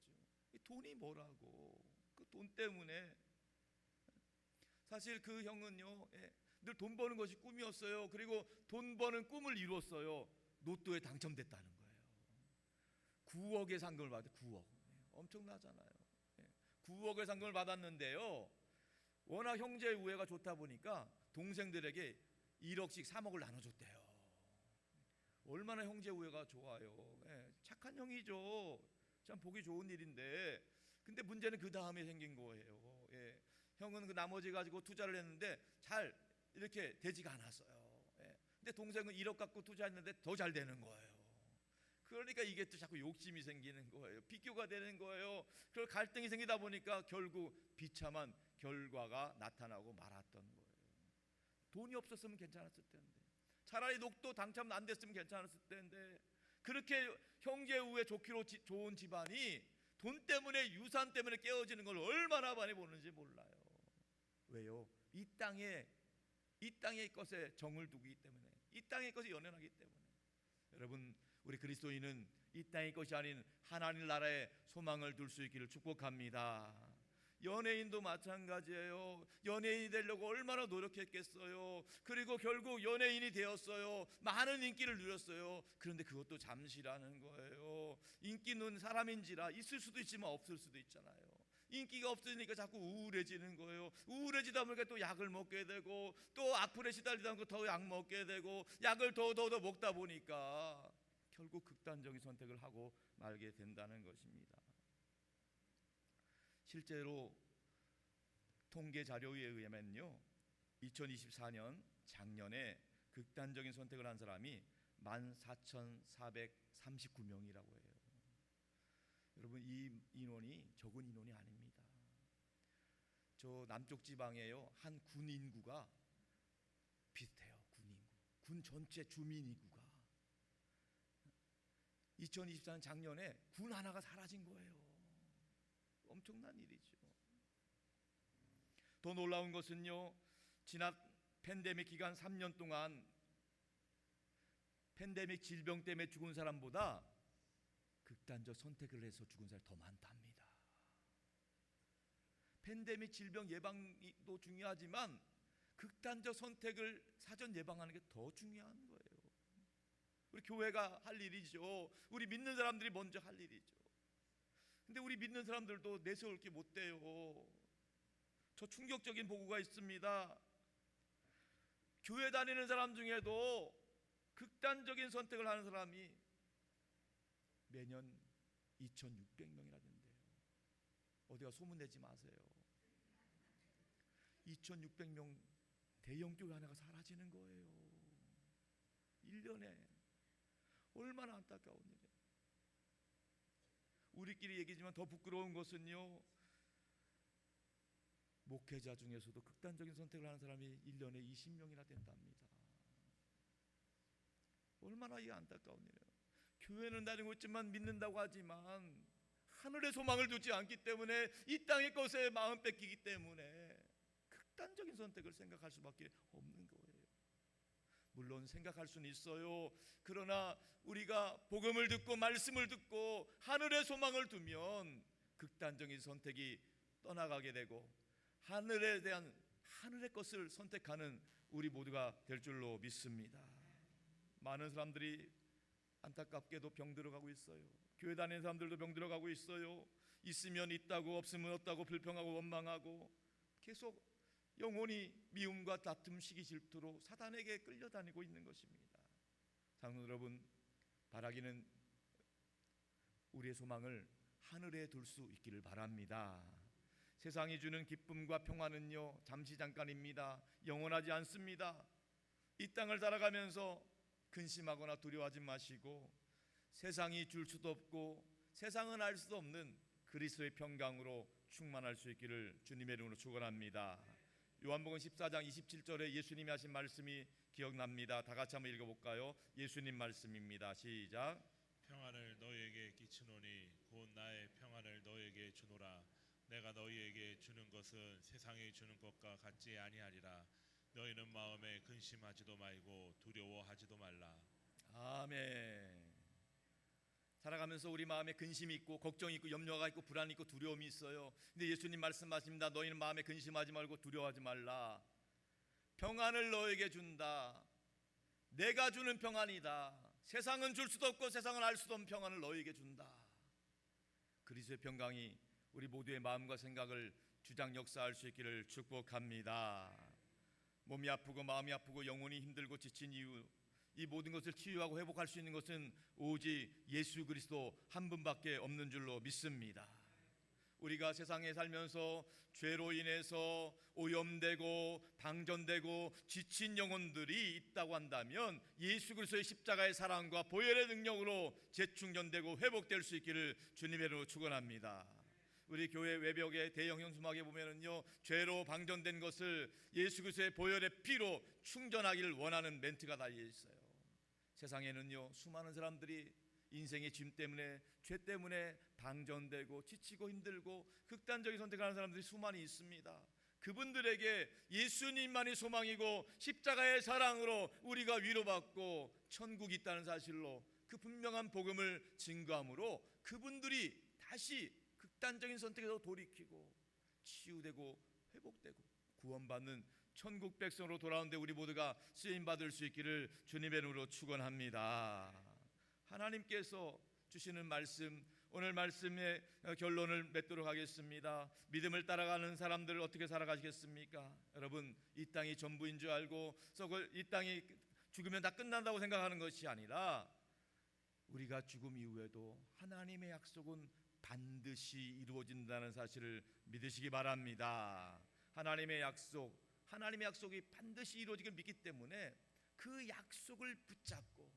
이 돈이 뭐라고, 그 돈 때문에. 사실 그 형은요, 늘 돈 버는 것이 꿈이었어요. 그리고 돈 버는 꿈을 이뤘어요. 로또에 당첨됐다는 거예요. 9억의 상금을 받았어요. 9억. 엄청나잖아요. 9억의 상금을 받았는데요, 워낙 형제의 우애가 좋다 보니까 동생들에게 1억씩 3억을 나눠줬대요. 얼마나 형제 우애가 좋아요. 착한 형이죠. 참 보기 좋은 일인데, 근데 문제는 그 다음에 생긴 거예요. 형은 그 나머지 가지고 투자를 했는데 잘 이렇게 되지가 않았어요. 근데 동생은 1억 갖고 투자했는데 더 잘 되는 거예요. 그러니까 이게 또 자꾸 욕심이 생기는 거예요. 비교가 되는 거예요. 그리고 갈등이 생기다 보니까 결국 비참한 결과가 나타나고 말았던 거예요. 돈이 없었으면 괜찮았을 텐데, 차라리 로또 당첨 안 됐으면 괜찮았을 텐데, 그렇게 형제 우애 좋기로 좋은 집안이 돈 때문에, 유산 때문에 깨어지는 걸 얼마나 많이 보는지 몰라요. 왜요? 이 땅의 것에 정을 두기 때문에, 이 땅의 것에 연연하기 때문에. 여러분, 우리 그리스도인은 이 땅의 것이 아닌 하나님 나라에 소망을 둘 수 있기를 축복합니다. 연예인도 마찬가지예요. 연예인이 되려고 얼마나 노력했겠어요. 그리고 결국 연예인이 되었어요. 많은 인기를 누렸어요. 그런데 그것도 잠시라는 거예요. 인기는 사람인지라 있을 수도 있지만 없을 수도 있잖아요. 인기가 없으니까 자꾸 우울해지는 거예요. 우울해지다 보니까 또 약을 먹게 되고, 또 악플에 시달리다 보니까 더 약 먹게 되고, 약을 더 먹다 보니까 결국 극단적인 선택을 하고 말게 된다는 것입니다. 실제로 통계 자료에 의하면요, 2024년 작년에 극단적인 선택을 한 사람이 14,439명이라고 해요. 여러분, 이 인원이 적은 인원이 아닙니다. 저 남쪽 지방에요, 한 군 인구가 비슷해요. 군 전체 주민 인구가. 2024년 작년에 군 하나가 사라진 거예요. 엄청난 일이죠. 더 놀라운 것은요, 지난 팬데믹 기간 3년 동안 팬데믹 질병 때문에 죽은 사람보다 극단적 선택을 해서 죽은 사람이 더 많답니다. 팬데믹 질병 예방도 중요하지만 극단적 선택을 사전 예방하는 게 더 중요한 거예요. 우리 교회가 할 일이죠. 우리 믿는 사람들이 먼저 할 일이죠. 근데 우리 믿는 사람들도 내세울 게 못 돼요. 저 충격적인 보고가 있습니다. 교회 다니는 사람 중에도 극단적인 선택을 하는 사람이 매년 2,600명이나 된대요. 어디가 소문내지 마세요. 2,600명 대형 교회 하나가 사라지는 거예요. 1년에. 얼마나 안타까운 일이에요. 우리끼리 얘기지만 더 부끄러운 것은요, 목회자 중에서도 극단적인 선택을 하는 사람이 1년에 20명이나 된답니다. 얼마나 이 안타까운 일이에요. 교회는 다니고 있지만, 믿는다고 하지만 하늘의 소망을 두지 않기 때문에, 이 땅의 것에 마음 뺏기기 때문에 극단적인 선택을 생각할 수밖에 없는 거예요. 물론 생각할 수는 있어요. 그러나 우리가 복음을 듣고 말씀을 듣고 하늘의 소망을 두면 극단적인 선택이 떠나가게 되고, 하늘에 대한 하늘의 것을 선택하는 우리 모두가 될 줄로 믿습니다. 많은 사람들이 안타깝게도 병들어가고 있어요. 교회 다니는 사람들도 병들어가고 있어요. 있으면 있다고, 없으면 없다고 불평하고 원망하고, 계속 영혼이 미움과 다툼, 시기, 질투로 사단에게 끌려다니고 있는 것입니다. 사랑하는 여러분, 바라기는 우리의 소망을 하늘에 둘 수 있기를 바랍니다. 세상이 주는 기쁨과 평화는요, 잠시 잠깐입니다. 영원하지 않습니다. 이 땅을 살아가면서 근심하거나 두려워하지 마시고 세상이 줄 수도 없고 세상은 알 수도 없는 그리스도의 평강으로 충만할 수 있기를 주님의 이름으로 축원합니다. 요한복음 14장 27절에 예수님이 하신 말씀이 기억납니다. 다 같이 한번 읽어볼까요? 예수님 말씀입니다. 시작. 평안을 너희에게 끼치노니 곧 나의 평안을 너희에게 주노라. 내가 너희에게 주는 것은 세상이 주는 것과 같지 아니하리라. 너희는 마음에 근심하지도 말고 두려워하지도 말라. 아멘. 살아가면서 우리 마음에 근심이 있고 걱정이 있고 염려가 있고 불안이 있고 두려움이 있어요. 근데 예수님 말씀하십니다. 너희는 마음에 근심하지 말고 두려워하지 말라. 평안을 너에게 준다. 내가 주는 평안이다. 세상은 줄 수도 없고 세상은 알 수도 없는 평안을 너에게 준다. 그리스도의 평강이 우리 모두의 마음과 생각을 주장 역사할 수 있기를 축복합니다. 몸이 아프고 마음이 아프고 영혼이 힘들고 지친 이유, 이 모든 것을 치유하고 회복할 수 있는 것은 오직 예수 그리스도 한 분밖에 없는 줄로 믿습니다. 우리가 세상에 살면서 죄로 인해서 오염되고 방전되고 지친 영혼들이 있다고 한다면 예수 그리스도의 십자가의 사랑과 보혈의 능력으로 재충전되고 회복될 수 있기를 주님의 이름으로 축원합니다. 우리 교회 외벽에 대형 현수막에 보면은요, 죄로 방전된 것을 예수 그리스도의 보혈의 피로 충전하기를 원하는 멘트가 달려 있어요. 세상에는요, 수많은 사람들이 인생의 짐 때문에 죄 때문에 방전되고 지치고 힘들고 극단적인 선택을 하는 사람들이 수많이 있습니다. 그분들에게 예수님만이 소망이고 십자가의 사랑으로 우리가 위로받고 천국이 있다는 사실로 그 분명한 복음을 증거함으로 그분들이 다시 극단적인 선택에서 돌이키고 치유되고 회복되고 구원받는 천국 백성으로 돌아오는데 우리 모두가 쓰임받을 수 있기를 주님의 이름으로 축원합니다. 하나님께서 주시는 말씀, 오늘 말씀의 결론을 맺도록 하겠습니다. 믿음을 따라가는 사람들 어떻게 살아가시겠습니까? 여러분, 이 땅이 전부인 줄 알고 이 땅이 죽으면 다 끝난다고 생각하는 것이 아니라 우리가 죽음 이후에도 하나님의 약속은 반드시 이루어진다는 사실을 믿으시기 바랍니다. 하나님의 약속이 반드시 이루어지길 믿기 때문에 그 약속을 붙잡고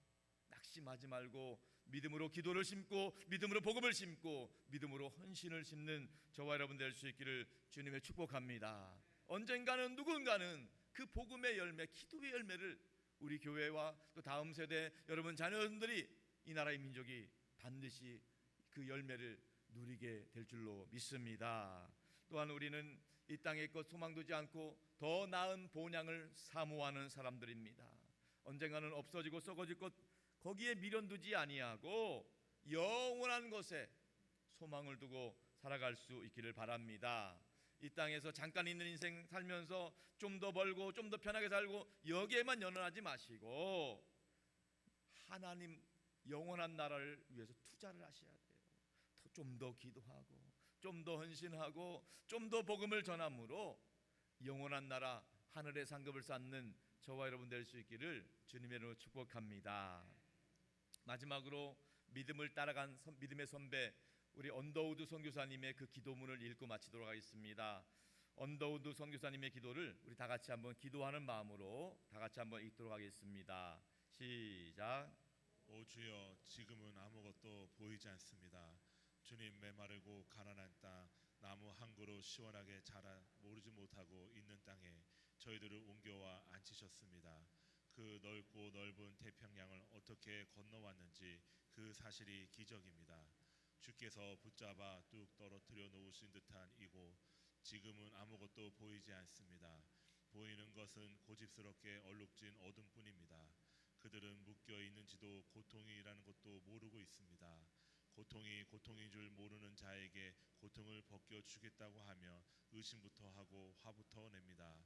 낙심하지 말고 믿음으로 기도를 심고 믿음으로 복음을 심고 믿음으로 헌신을 심는 저와 여러분 될 수 있기를 주님의 축복합니다. 언젠가는 누군가는 그 복음의 열매, 기도의 열매를 우리 교회와 또 다음 세대 여러분 자녀들이 이 나라의 민족이 반드시 그 열매를 누리게 될 줄로 믿습니다. 또한 우리는 이 땅에 있고 소망 두지 않고 더 나은 본향을 사모하는 사람들입니다. 언젠가는 없어지고 썩어질 것 거기에 미련 두지 아니하고 영원한 것에 소망을 두고 살아갈 수 있기를 바랍니다. 이 땅에서 잠깐 있는 인생 살면서 좀 더 벌고 좀 더 편하게 살고 여기에만 연연하지 마시고 하나님 영원한 나라를 위해서 투자를 하셔야 돼요. 좀 더 기도하고 좀 더 헌신하고 좀 더 복음을 전함으로 영원한 나라 하늘의 상급을 쌓는 저와 여러분 될 수 있기를 주님의 이름으로 축복합니다. 마지막으로 믿음을 따라간 믿음의 선배 우리 언더우드 선교사님의 그 기도문을 읽고 마치도록 하겠습니다. 언더우드 선교사님의 기도를 우리 다 같이 한번 기도하는 마음으로 다 같이 한번 읽도록 하겠습니다. 시작. 오 주여, 지금은 아무것도 보이지 않습니다. 주님, 메마르고 가난한 땅, 나무 한 그루 시원하게 자라 모르지 못하고 있는 땅에 저희들을 옮겨와 앉히셨습니다. 그 넓고 넓은 태평양을 어떻게 건너왔는지 그 사실이 기적입니다. 주께서 붙잡아 뚝 떨어뜨려 놓으신 듯한 이곳, 지금은 아무것도 보이지 않습니다. 보이는 것은 고집스럽게 얼룩진 어둠뿐입니다. 그들은 묶여 있는지도 고통이라는 것도 모르고 있습니다. 고통이 고통인 줄 모르는 자에게 고통을 벗겨주겠다고 하며 의심부터 하고 화부터 냅니다.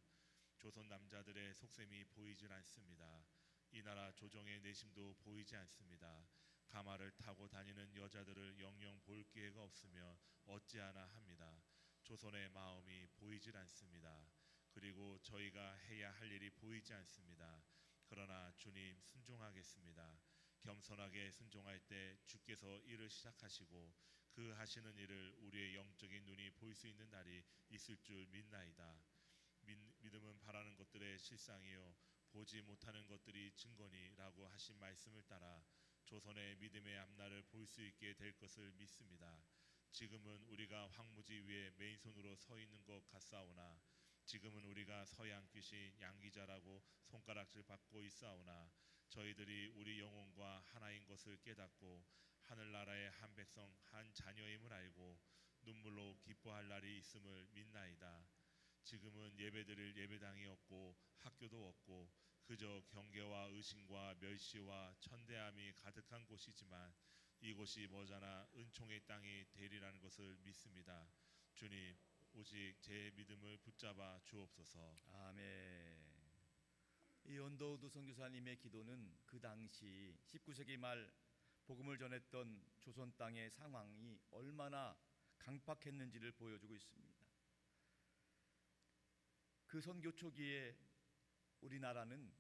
조선 남자들의 속셈이 보이질 않습니다. 이 나라 조정의 내심도 보이지 않습니다. 가마를 타고 다니는 여자들을 영영 볼 기회가 없으며 어찌하나 합니다. 조선의 마음이 보이질 않습니다. 그리고 저희가 해야 할 일이 보이지 않습니다. 그러나 주님, 순종하겠습니다. 겸손하게 순종할 때 주께서 일을 시작하시고 그 하시는 일을 우리의 영적인 눈이 볼 수 있는 날이 있을 줄 믿나이다. 믿음은 바라는 것들의 실상이요 보지 못하는 것들이 증거니라고 하신 말씀을 따라 조선의 믿음의 앞날을 볼 수 있게 될 것을 믿습니다. 지금은 우리가 황무지 위에 맨손으로 서 있는 것 같사오나 지금은 우리가 서에 앉으신 양기자라고 손가락질 받고 있사오나 저희들이 우리 영혼과 하나인 것을 깨닫고 하늘나라의 한 백성 한 자녀임을 알고 눈물로 기뻐할 날이 있음을 믿나이다. 지금은 예배드릴 예배당이 없고 학교도 없고 그저 경계와 의심과 멸시와 천대함이 가득한 곳이지만 이곳이 머지않아 은총의 땅이 되리라는 것을 믿습니다. 주님, 오직 제 믿음을 붙잡아 주옵소서. 아멘. 이 언더우드 선교사님의 기도는 그 당시 19세기 말 복음을 전했던 조선 땅의 상황이 얼마나 강팍했는지를 보여주고 있습니다. 그 선교 초기에 우리나라는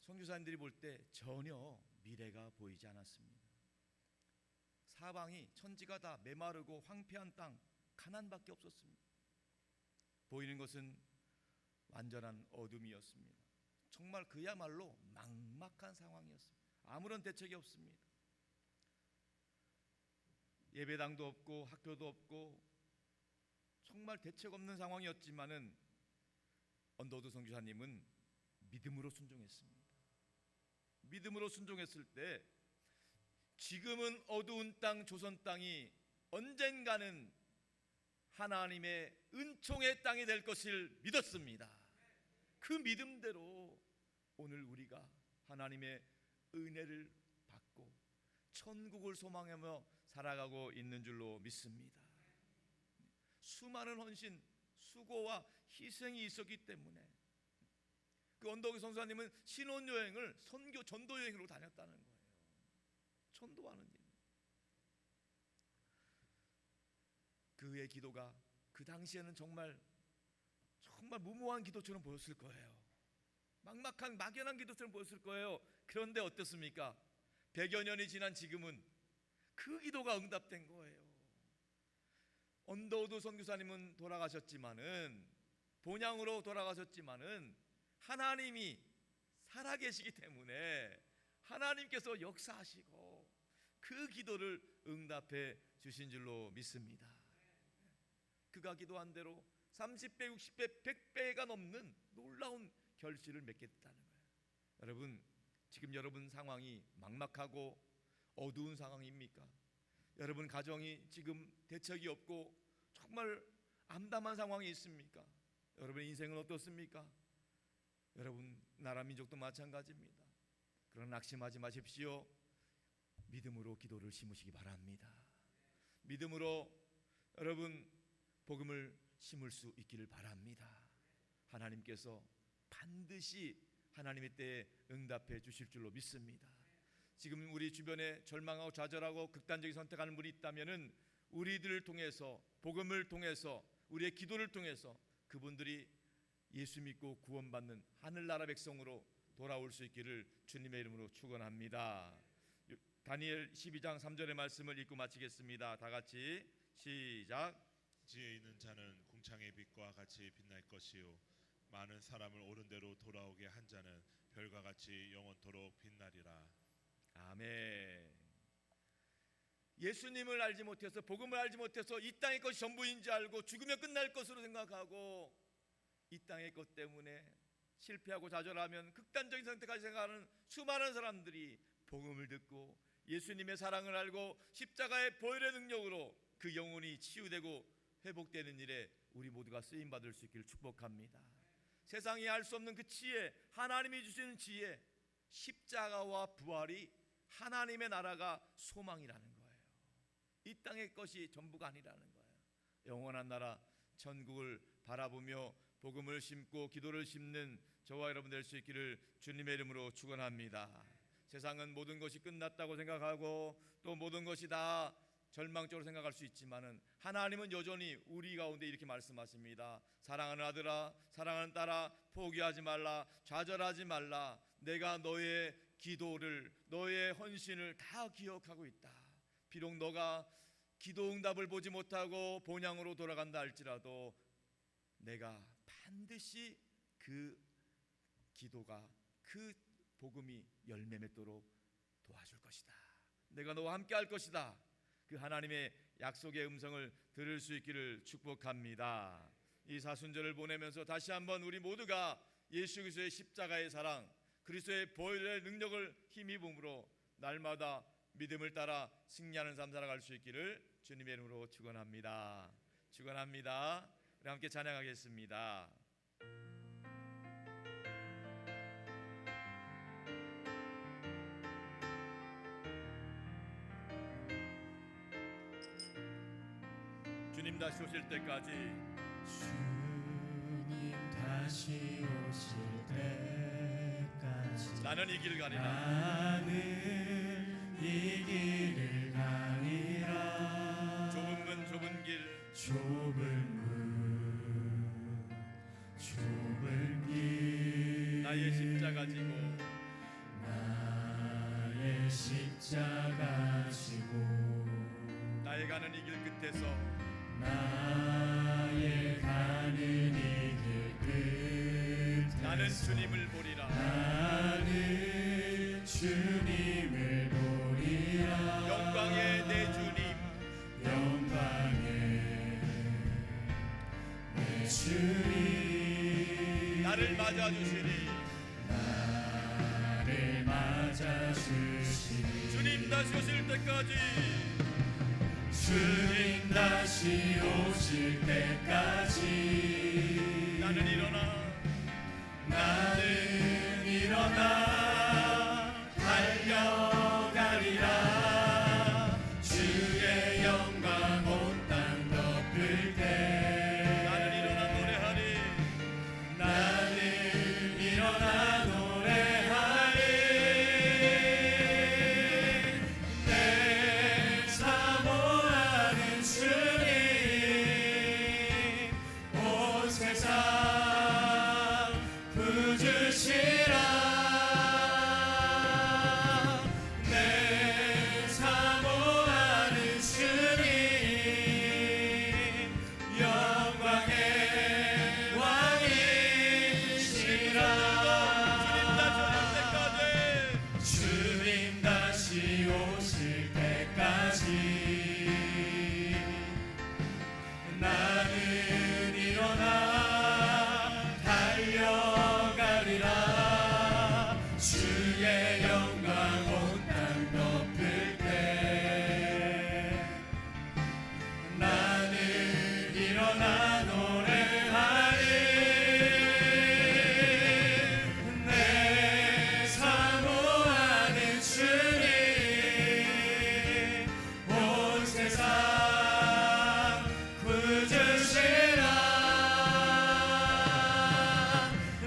선교사님들이 볼 때 전혀 미래가 보이지 않았습니다. 사방이 천지가 다 메마르고 황폐한 땅, 가난밖에 없었습니다. 보이는 것은 완전한 어둠이었습니다. 정말 그야말로 막막한 상황이었습니다. 아무런 대책이 없습니다. 예배당도 없고 학교도 없고 정말 대책 없는 상황이었지만은 언더우드 선교사님은 믿음으로 순종했습니다. 믿음으로 순종했을 때 지금은 어두운 땅 조선 땅이 언젠가는 하나님의 은총의 땅이 될 것을 믿었습니다. 그 믿음대로 오늘 우리가 하나님의 은혜를 받고 천국을 소망하며 살아가고 있는 줄로 믿습니다. 수많은 헌신, 수고와 희생이 있었기 때문에 그 언더우드 선교사님은 신혼여행을 선교 전도여행으로 다녔다는 거예요. 전도하는 일. 그의 기도가 그 당시에는 정말 무모한 기도처럼 보였을 거예요. 막막한 막연한 기도처럼 보였을 거예요. 그런데 어떻습니까? 100여 년이 지난 지금은 그 기도가 응답된 거예요. 언더우드 선교사님은 돌아가셨지만은 본향으로 돌아가셨지만은 하나님이 살아계시기 때문에 하나님께서 역사하시고 그 기도를 응답해 주신 줄로 믿습니다. 그가 기도한 대로 30배, 60배, 100배가 넘는 놀라운 결실을 맺게 됐다는 거예요. 여러분, 지금 여러분 상황이 막막하고 어두운 상황입니까? 여러분 가정이 지금 대책이 없고 정말 암담한 상황이 있습니까? 여러분 인생은 어떻습니까? 여러분 나라 민족도 마찬가지입니다. 그러나 낙심하지 마십시오. 믿음으로 기도를 심으시기 바랍니다. 믿음으로 여러분 복음을 심을 수 있기를 바랍니다. 하나님께서 반드시 하나님의 때에 응답해 주실 줄로 믿습니다. 지금 우리 주변에 절망하고 좌절하고 극단적인 선택하는 분이 있다면은 우리들을 통해서 복음을 통해서 우리의 기도를 통해서 그분들이 예수 믿고 구원받는 하늘나라 백성으로 돌아올 수 있기를 주님의 이름으로 축원합니다. 다니엘 12장 3절의 말씀을 읽고 마치겠습니다. 다 같이 시작. 지혜 있는 자는 궁창의 빛과 같이 빛날 것이요 많은 사람을 옳은 대로 돌아오게 한 자는 별과 같이 영원토록 빛나리라. 아멘. 예수님을 알지 못해서 복음을 알지 못해서 이 땅의 것이 전부인지 알고 죽으면 끝날 것으로 생각하고 이 땅의 것 때문에 실패하고 좌절하면 극단적인 선택까지 생각하는 수많은 사람들이 복음을 듣고 예수님의 사랑을 알고 십자가의 보혈의 능력으로 그 영혼이 치유되고 회복되는 일에 우리 모두가 쓰임 받을 수 있기를 축복합니다. 세상이 알 수 없는 그 지혜, 하나님이 주시는 지혜, 십자가와 부활이 하나님의 나라가 소망이라는 거예요. 이 땅의 것이 전부가 아니라는 거예요. 영원한 나라 천국을 바라보며 복음을 심고 기도를 심는 저와 여러분 될 수 있기를 주님의 이름으로 축원합니다. 세상은 모든 것이 끝났다고 생각하고 또 모든 것이 다 절망적으로 생각할 수 있지만은 하나님은 여전히 우리 가운데 이렇게 말씀하십니다. 사랑하는 아들아, 사랑하는 딸아, 포기하지 말라, 좌절하지 말라. 내가 너의 기도를, 너의 헌신을 다 기억하고 있다. 비록 너가 기도 응답을 보지 못하고 본향으로 돌아간다 할지라도 내가 반드시 그 기도가 그 복음이 열매 맺도록 도와줄 것이다. 내가 너와 함께 할 것이다. 그 하나님의 약속의 음성을 들을 수 있기를 축복합니다. 이 사순절을 보내면서 다시 한번 우리 모두가 예수 그리스도의 십자가의 사랑, 그리스도의 보혈의 능력을 힘입음으로 날마다 믿음을 따라 승리하는 삶 살아갈 수 있기를 주님의 이름으로 축원합니다. 축원합니다. 우리 함께 찬양하겠습니다. 주님 다시 오실 때까지, 주님 다시 오실 때까지 나는 이 길 가리라. 나는 이 길을 가리라. 좁은 문 좁은 길, 좁은 길 나의 십자가 지고 나의 십자가 지고 나의 가는 이 길 끝에서 나의 가는 이 길 끝에서 나는 주님을 보리라. 나는 주님을 보리라. 영광의 내 주님, 영광의 내 주님 나를 맞아주시리. 나를 맞아주시리. 주님 다시 오실 때까지, 주님 다시 오실 때까지 나는 일어나 달려가리라. 주의 영광 온 땅 덮을 때 나는 일어나 노래하리. 나는 일어나 노래하리. 내 사모하는 주님 온 세상 부주시라. 내 사모하는 주님 영광의 왕이시라. 주님 다시 오실 때까지 나는 일어나 달려가리라. 주의 영광 온 땅 덮을 때 나는 일어나 노래하리. 내 사모하는 주님 온 세상 구주시라.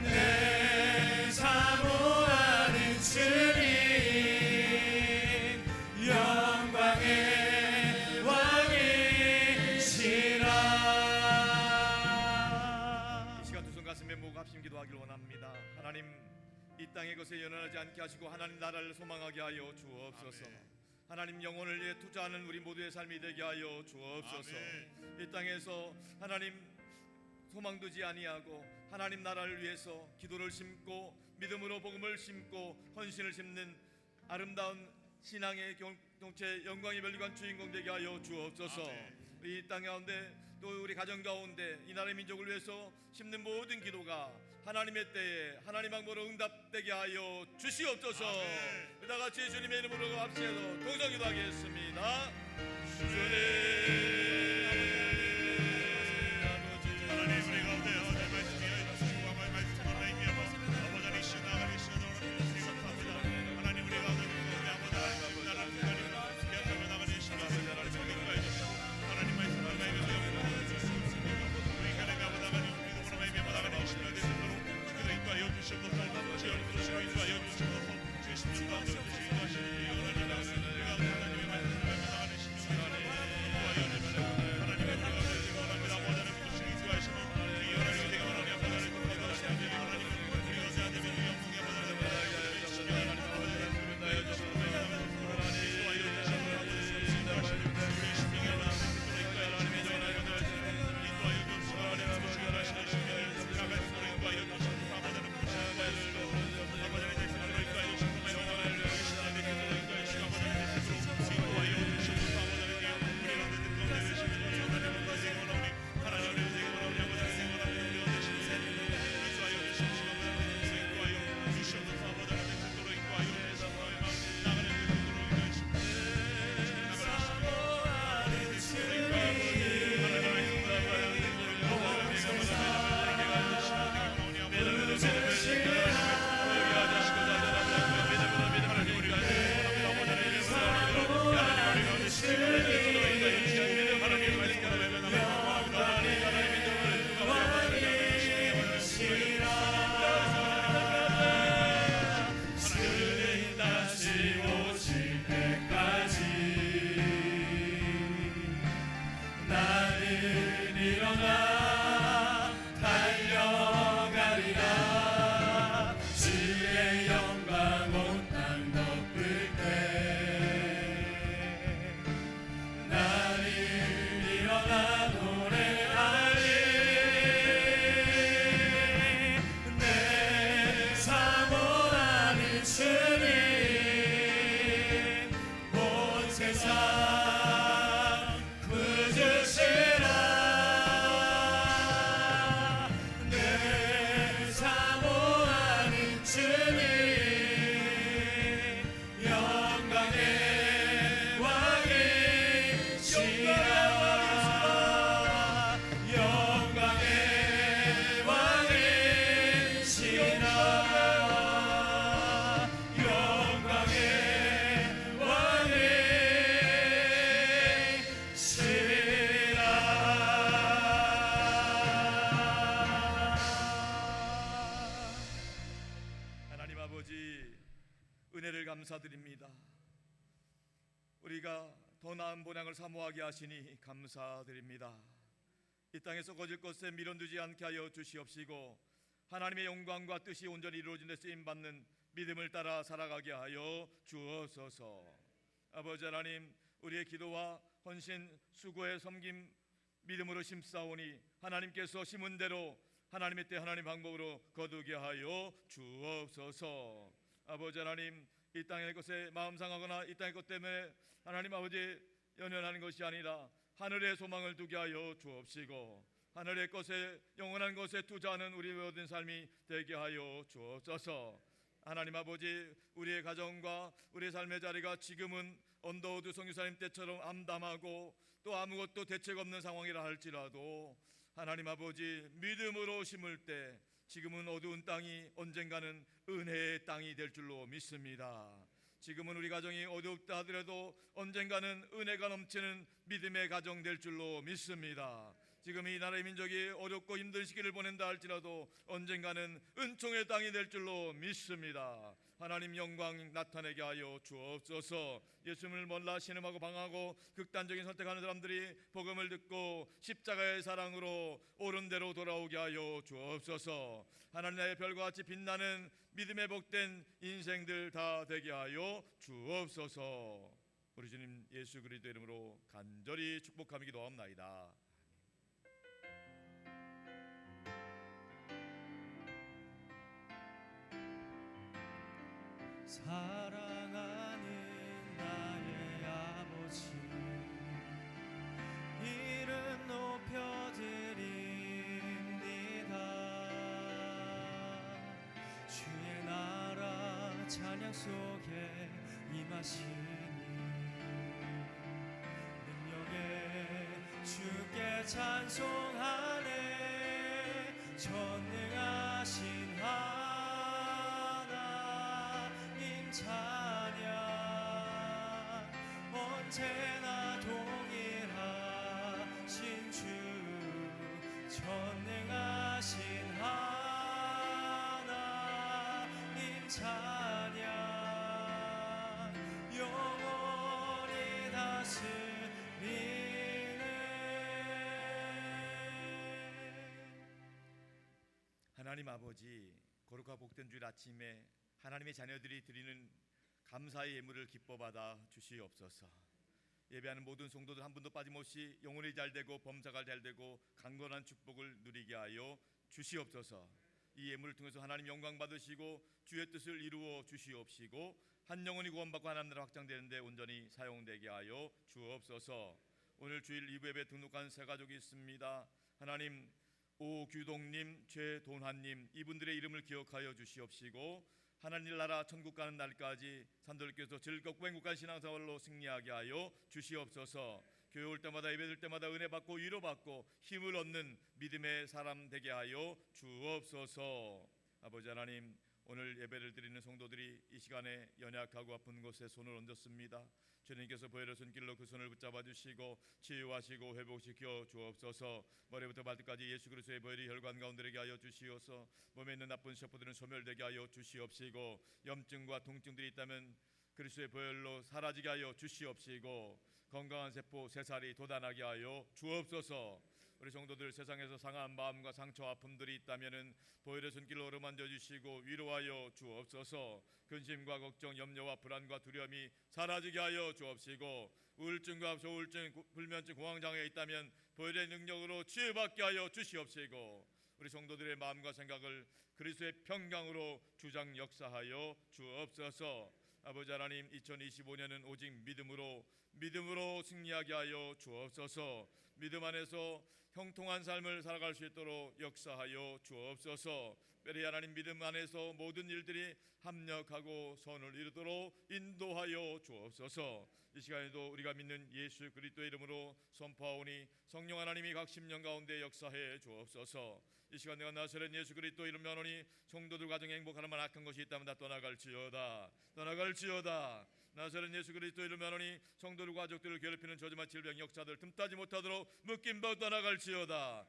내 사모하는 주님 영광의 왕이시라. 이 시간 두 손 가슴에 모으고 합심 기도하기를 원합니다. 하나님, 이 땅의 것에 연연하지 않게 하시고 하나님 나라를 소망하게 하여 주옵소서. 하나님, 영혼을 위해 투자하는 우리 모두의 삶이 되게 하여 주옵소서. 이 땅에서 하나님 소망 두지 아니하고 하나님 나라를 위해서 기도를 심고 믿음으로 복음을 심고 헌신을 심는 아름다운 신앙의 공동체 영광의 멸류관 주인공 되게 하여 주옵소서. 이 땅 가운데 또 우리 가정 가운데 이 나라의 민족을 위해서 심는 모든 기도가 하나님의 때에 하나님 항모로 응답되게 하여 주시옵소서. 다 같이 주님의 이름으로 합시다. 동성 기도하겠습니다. 주님 하나님 우리 가운데 어제 말씀하여 주시고 말씀을 얘기하고 아버지 하나님 신나가리시오 감사합니다. 하나님 우리 가운데 아버지 하나님 나라를 기억하며 나가는 신나가 나라를 성경과해 주시고 하나님 말씀을 말미암아 주시옵소서. 우리 가는 아버지 하나님 믿음으로 말미암아 나가는 신나가 되시도록 주께서 인도하여 주시옵소서. 주여 주시고 인도하여 주시옵소서. 주의 십字가운데 주시고 하시니 하나님 나가는 우리 가운데 하나님의 말씀을 말미암아 나가는 신나가 인도하여 주시옵소서. 감사드립니다. 우리가 더 나은 본향을 사모하게 하시니 감사드립니다. 이 땅에서 거질 것에 미련두지 않게 하여 주시옵시고 하나님의 영광과 뜻이 온전히 이루어진 데 쓰임받는 믿음을 따라 살아가게 하여 주옵소서. 아버지 하나님, 우리의 기도와 헌신, 수고의 섬김 믿음으로 심사오니 하나님께서 심은 대로 하나님의 때 하나님 방법으로 거두게 하여 주옵소서. 아버지 하나님, 이 땅의 것에 마음 상하거나 이 땅의 것 때문에 하나님 아버지 연연하는 것이 아니라 하늘의 소망을 두게 하여 주옵시고 하늘의 것에 영원한 것에 투자하는 우리 모든 삶이 되게 하여 주옵소서. 하나님 아버지, 우리의 가정과 우리의 삶의 자리가 지금은 언더우드 선교사님 때처럼 암담하고 또 아무것도 대책 없는 상황이라 할지라도 하나님 아버지, 믿음으로 심을 때 지금은 어두운 땅이 언젠가는 은혜의 땅이 될 줄로 믿습니다. 지금은 우리 가정이 어둡다 하더라도 언젠가는 은혜가 넘치는 믿음의 가정 될 줄로 믿습니다. 지금 이 나라의 민족이 어렵고 힘든 시기를 보낸다 할지라도 언젠가는 은총의 땅이 될 줄로 믿습니다. 하나님 영광 나타내게 하여 주옵소서. 예수님을 몰라 신음하고 방하고 극단적인 선택하는 사람들이 복음을 듣고 십자가의 사랑으로 옳은 대로 돌아오게 하여 주옵소서. 하나님의 별과 같이 빛나는 믿음의 복된 인생들 다 되게 하여 주옵소서. 우리 주님 예수 그리스도 이름으로 간절히 축복하며 기도합나이다. 사랑하는 나의 아버지, 이름 높여드립니다. 주의 나라 찬양 속에 임하시니 능력에 주께 찬송하네. 전능하신 찬양 언제나 동일하신 주, 전능하신 하나님 찬양 영원히 다스리네. 하나님 아버지, 거룩하고 복된 주일 아침에 하나님의 자녀들이 드리는 감사의 예물을 기뻐 받아 주시옵소서. 예배하는 모든 성도들 한 분도 빠짐없이 영혼이 잘되고 범사가 잘되고 강건한 축복을 누리게 하여 주시옵소서. 이 예물을 통해서 하나님 영광 받으시고 주의 뜻을 이루어 주시옵시고 한 영혼이 구원받고 하나님 나라 확장되는 데 온전히 사용되게 하여 주옵소서. 오늘 주일 2부 예배 등록한 세 가족이 있습니다. 하나님, 오규동님, 최돈환님, 이분들의 이름을 기억하여 주시옵시고 하나님 나라 천국 가는 날까지 산돌교에서 즐겁고 행복한 신앙생활로 승리하게 하여 주시옵소서. 교회 올 때마다 예배 들 때마다 은혜 받고 위로 받고 힘을 얻는 믿음의 사람 되게 하여 주옵소서. 아버지 하나님, 오늘 예배를 드리는 성도들이 이 시간에 연약하고 아픈 곳에 손을 얹었습니다. 주님께서 보혈의 손길로 그 손을 붙잡아 주시고 치유하시고 회복시켜 주옵소서. 머리부터 발끝까지 예수 그리스도의 보혈이 혈관 가운데 되게 하여 주시옵소서. 몸에 있는 나쁜 세포들은 소멸되게 하여 주시옵시고 염증과 통증들이 있다면 그리스도의 보혈로 사라지게 하여 주시옵시고 건강한 세포 새살이 돋아나게 하여 주옵소서. 우리 성도들 세상에서 상한 마음과 상처 아픔들이 있다면은 보혈의 손길로 어루만져 주시고 위로하여 주옵소서. 근심과 걱정, 염려와 불안과 두려움이 사라지게 하여 주옵시고 우울증과 조울증, 불면증, 공황장애 있다면 보혈의 능력으로 치유받게 하여 주시옵시고 우리 성도들의 마음과 생각을 그리스도의 평강으로 주장 역사하여 주옵소서. 아버지 하나님, 2025년은 오직 믿음으로 승리하게 하여 주옵소서. 믿음 안에서 형통한 삶을 살아갈 수 있도록 역사하여 주옵소서. 특별히 하나님 믿음 안에서 모든 일들이 합력하고 선을 이루도록 인도하여 주옵소서. 이 시간에도 우리가 믿는 예수 그리스도의 이름으로 선포하오니 성령 하나님이 각 심령 가운데 역사해 주옵소서. 이 시간 내가 나사렛 예수 그리스도 이름 명하노니 성도들 가정에 행복하는 만 악한 것이 있다면 다 떠나갈지어다. 나사렛 예수 그리스도 이름 명하노니 성도들 가족들을 괴롭히는 저주만 질병 역사들 틈타지 못하도록 묶임받고 떠나갈지어다.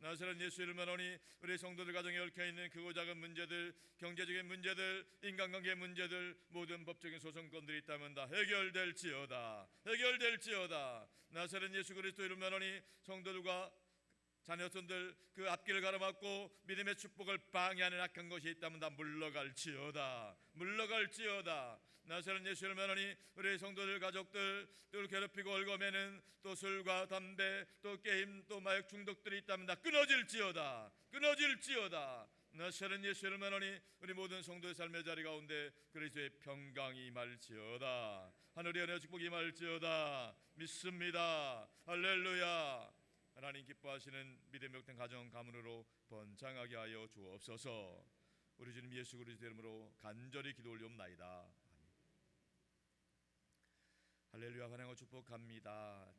나사렛 예수 이름으로 말하니 우리 성도들 가정에 얽혀있는 크고 작은 문제들, 경제적인 문제들, 인간관계 문제들, 모든 법적인 소송건들이 있다면 다 해결될지어다. 해결될지어다. 나사렛 예수 그리스도 이름으로 말하니 성도들과 자녀손들 그 앞길을 가로막고 믿음의 축복을 방해하는 악한 것이 있다면 다 물러갈지어다. 물러갈지어다. 나사렛 예수 이름으로 말하니 우리 성도들 가족들 또 괴롭히고 얽어매는 또 술과 담배 또 게임 또 마약 중독들이 있다면 다 끊어질지어다. 끊어질지어다. 나사렛 예수 이름으로 말하니 우리 모든 성도의 삶의 자리 가운데 그리스도의 평강이 임할지어다. 하늘의 은혜와 축복이 임할지어다. 믿습니다. 할렐루야. 하나님 기뻐하시는 믿음의 복된 가정 가문으로 번창하게 하여 주옵소서. 우리 주님 예수 그리스도 이름으로 간절히 기도 올리옵나이다. 할렐루야. 환영하고 축복합니다.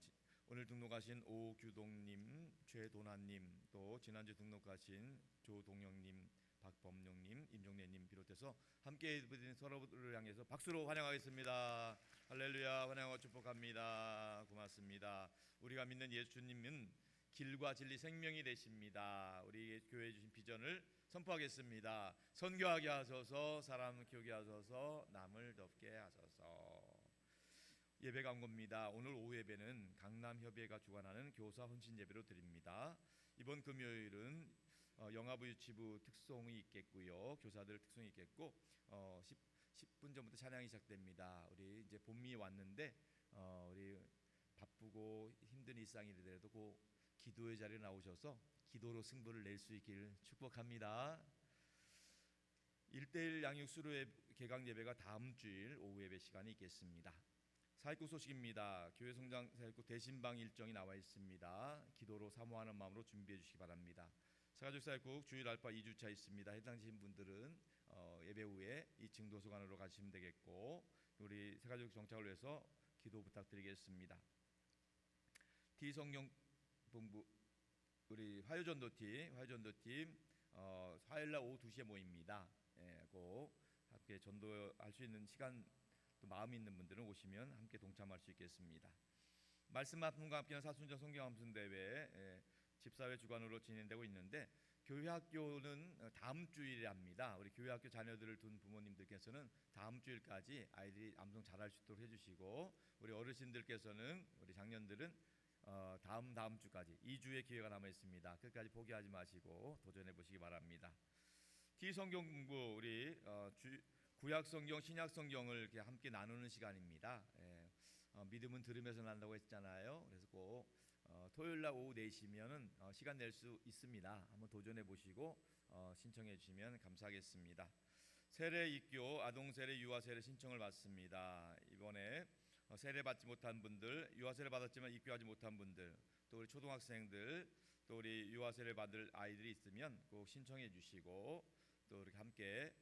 오늘 등록하신 오규동님, 최도나님, 또 지난주 등록하신 조동영님, 박범용님, 임종래님 비롯해서 함께 해드린 서로를 향해서 박수로 환영하겠습니다. 할렐루야. 환영하고 축복합니다. 고맙습니다. 우리가 믿는 예수님은 길과 진리 생명이 되십니다. 우리 교회에 주신 비전을 선포하겠습니다. 선교하게 하소서, 사람 키우게 하소서, 남을 돕게 하소서. 예배 광고입니다. 오늘 오후 예배는 강남협의회가 주관하는 교사 헌신 예배로 드립니다. 이번 금요일은 영아부 유치부 특송이 있겠고요. 교사들 특송이 있겠고 10분 전부터 찬양이 시작됩니다. 우리 이제 봄이 왔는데 우리 바쁘고 힘든 일상이더라도 그 기도의 자리에 나오셔서 기도로 승부를 낼 수 있기를 축복합니다. 1:1 양육 수료 개강 예배가 다음 주일 오후 예배 시간이 있겠습니다. 사역국 소식입니다. 교회 성장 사역국 대신방 일정이 나와 있습니다. 기도로 사모하는 마음으로 준비해 주시기 바랍니다. 사가족 사역국 주일 알파 2주차 있습니다. 해당하신 분들은 예배 후에 2층 도서관으로 가시면 되겠고 우리 사가족 정착을 위해서 기도 부탁드리겠습니다. D성경 본부 우리 화요전도팀 화요일날 오후 2시에 모입니다. 꼭 함께 전도할 수 있는 시간 또 마음 있는 분들은 오시면 함께 동참할 수 있겠습니다. 말씀 말씀과 함께하는 사순절 성경 함순 대회 집사회 주관으로 진행되고 있는데 교회 학교는 다음 주일에 합니다. 우리 교회 학교 자녀들을 둔 부모님들께서는 다음 주일까지 아이들이 암송 잘할 수 있도록 해주시고 우리 어르신들께서는 우리 장년들은 다음 주까지 2주의 기회가 남아 있습니다. 끝까지 포기하지 마시고 도전해 보시기 바랍니다. D성경 공부 우리 구약 성경, 신약 성경을 이렇게 함께 나누는 시간입니다. 믿음은 들으면서 난다고 했잖아요. 그래서 꼭 토요일 날 오후 4시면은 시간 낼 수 있습니다. 한번 도전해 보시고 신청해 주시면 감사하겠습니다. 세례 입교, 아동 세례, 유아 세례 신청을 받습니다. 이번에 세례 받지 못한 분들, 유아 세례 받았지만 입교하지 못한 분들, 또 우리 초등학생들, 또 우리 유아 세례 받을 아이들이 있으면 꼭 신청해 주시고 또 이렇게 함께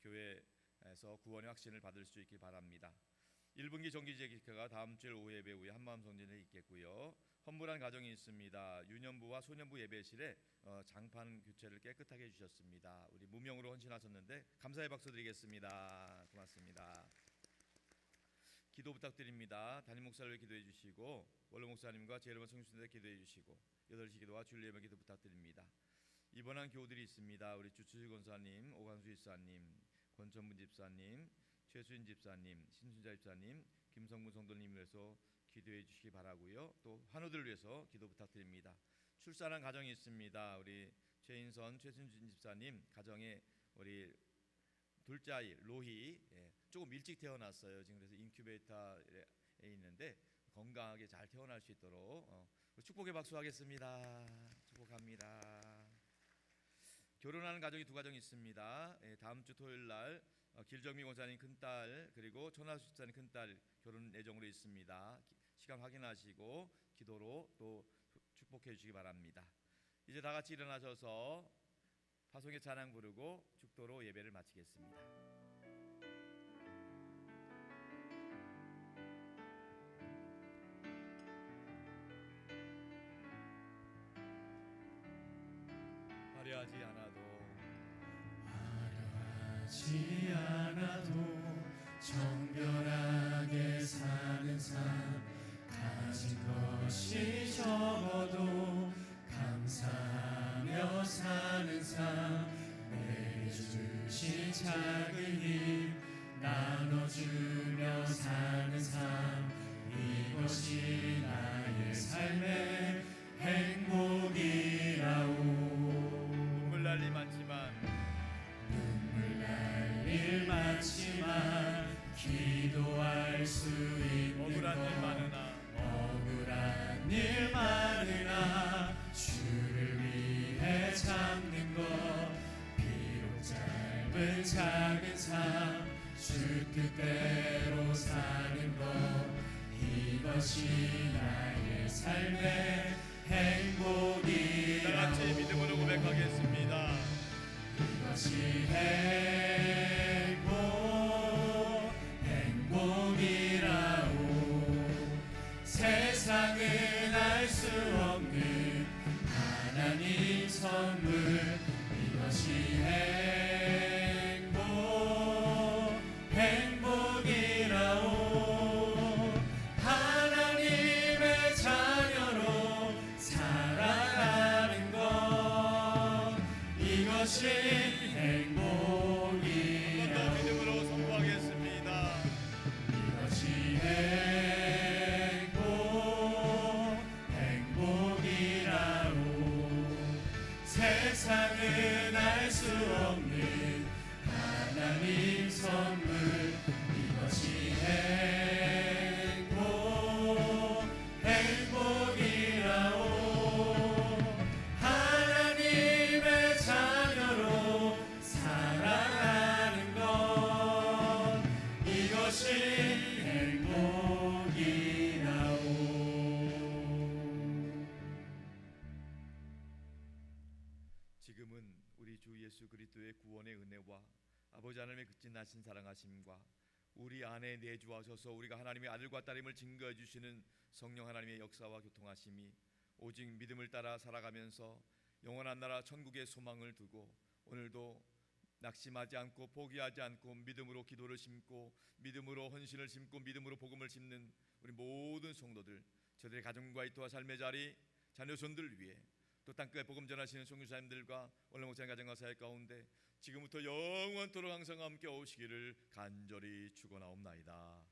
교회에서 구원의 확신을 받을 수 있길 바랍니다. 1분기 정기제 기회가 다음 주일 오후 예배 후에 한마음 성전에 있겠고요. 헌물한 가정이 있습니다. 유년부와 소년부 예배실에 장판 교체를 깨끗하게 해주셨습니다. 우리 무명으로 헌신하셨는데 감사의 박수 드리겠습니다. 고맙습니다. 기도 부탁드립니다. 담임 목사를 위해 기도해 주시고 원로 목사님과 제일원 청춘대 기도해 주시고 8시 기도와 주일 예배 기도 부탁드립니다. 입원한 교우들이 있습니다. 우리 주추지 권사님, 오광수 집사님, 권천문 집사님, 최수인 집사님, 신순자 집사님, 김성문 성도님을 위해서 기도해 주시기 바라고요. 또 환우들을 위해서 기도 부탁드립니다. 출산한 가정이 있습니다. 우리 최인선, 최순진 집사님 가정에 우리 둘째 아이 로희 조금 일찍 태어났어요. 지금 그래서 인큐베이터에 있는데 건강하게 잘 태어날 수 있도록 축복의 박수 하겠습니다. 축복합니다. 결혼하는 가정이 2가정 있습니다. 다음 주 토요일 날 길정미 권사님 큰딸 그리고 천하수 집사님 큰딸 결혼 예정으로 있습니다. 시간 확인하시고 기도로 또 축복해 주시기 바랍니다. 이제 다 같이 일어나셔서 파송의 찬양 부르고 축도로 예배를 마치겠습니다. 화려하지 않아도 정결하게 사는 삶 가진 것이 적어도 감사 사는 삶 내게 주신 작은 힘 나눠주며 사는 삶 이것이 나의 삶의 행복이라오. 눈물 날 일 많지만 눈물 날 일 많지만 기도할 수 있는 억울한 일 것 많으나 억울한 일 많으나 주를 위해 참는 것 비록 짧은 작은 삶 주 뜻대로 사는 것 이것이 나의 삶의 행복이라고. 다 같이 믿음으로 고백하겠습니다. 이것이 행복이라오. 세상은 알 수 없는 하나님 선물 이것이 행복이라오. 하나님의 자녀로 살아가는 것 이것이 행복이라오. 더 믿음으로 선포하겠습니다. 이것이 행복이라오. 세상은 알 수 없는 하나님 선물 이것이 행복이라오. 하나님의 자녀로 살아가는 것 이것이 행복이라오. 지금은 우리 주 예수 그리스도의 구원의 은혜와 아버지 하나님의 극진하신 사랑하심과 우리 안에 내주하셔서 우리가 하나님의 아들과 딸임을 증거해 주시는 성령 하나님의 역사와 교통하심이 오직 믿음을 따라 살아가면서 영원한 나라 천국의 소망을 두고 오늘도 낙심하지 않고 포기하지 않고 믿음으로 기도를 심고 믿음으로 헌신을 심고 믿음으로 복음을 심는 우리 모든 성도들 저들의 가정과 이토와 삶의 자리 자녀손들을 위해 또 땅끝에 복음 전하시는 선교사님들과 원래 목사님 가정과 사회 가운데 지금부터 영원토록 항상 함께 오시기를 간절히 축원하옵나이다.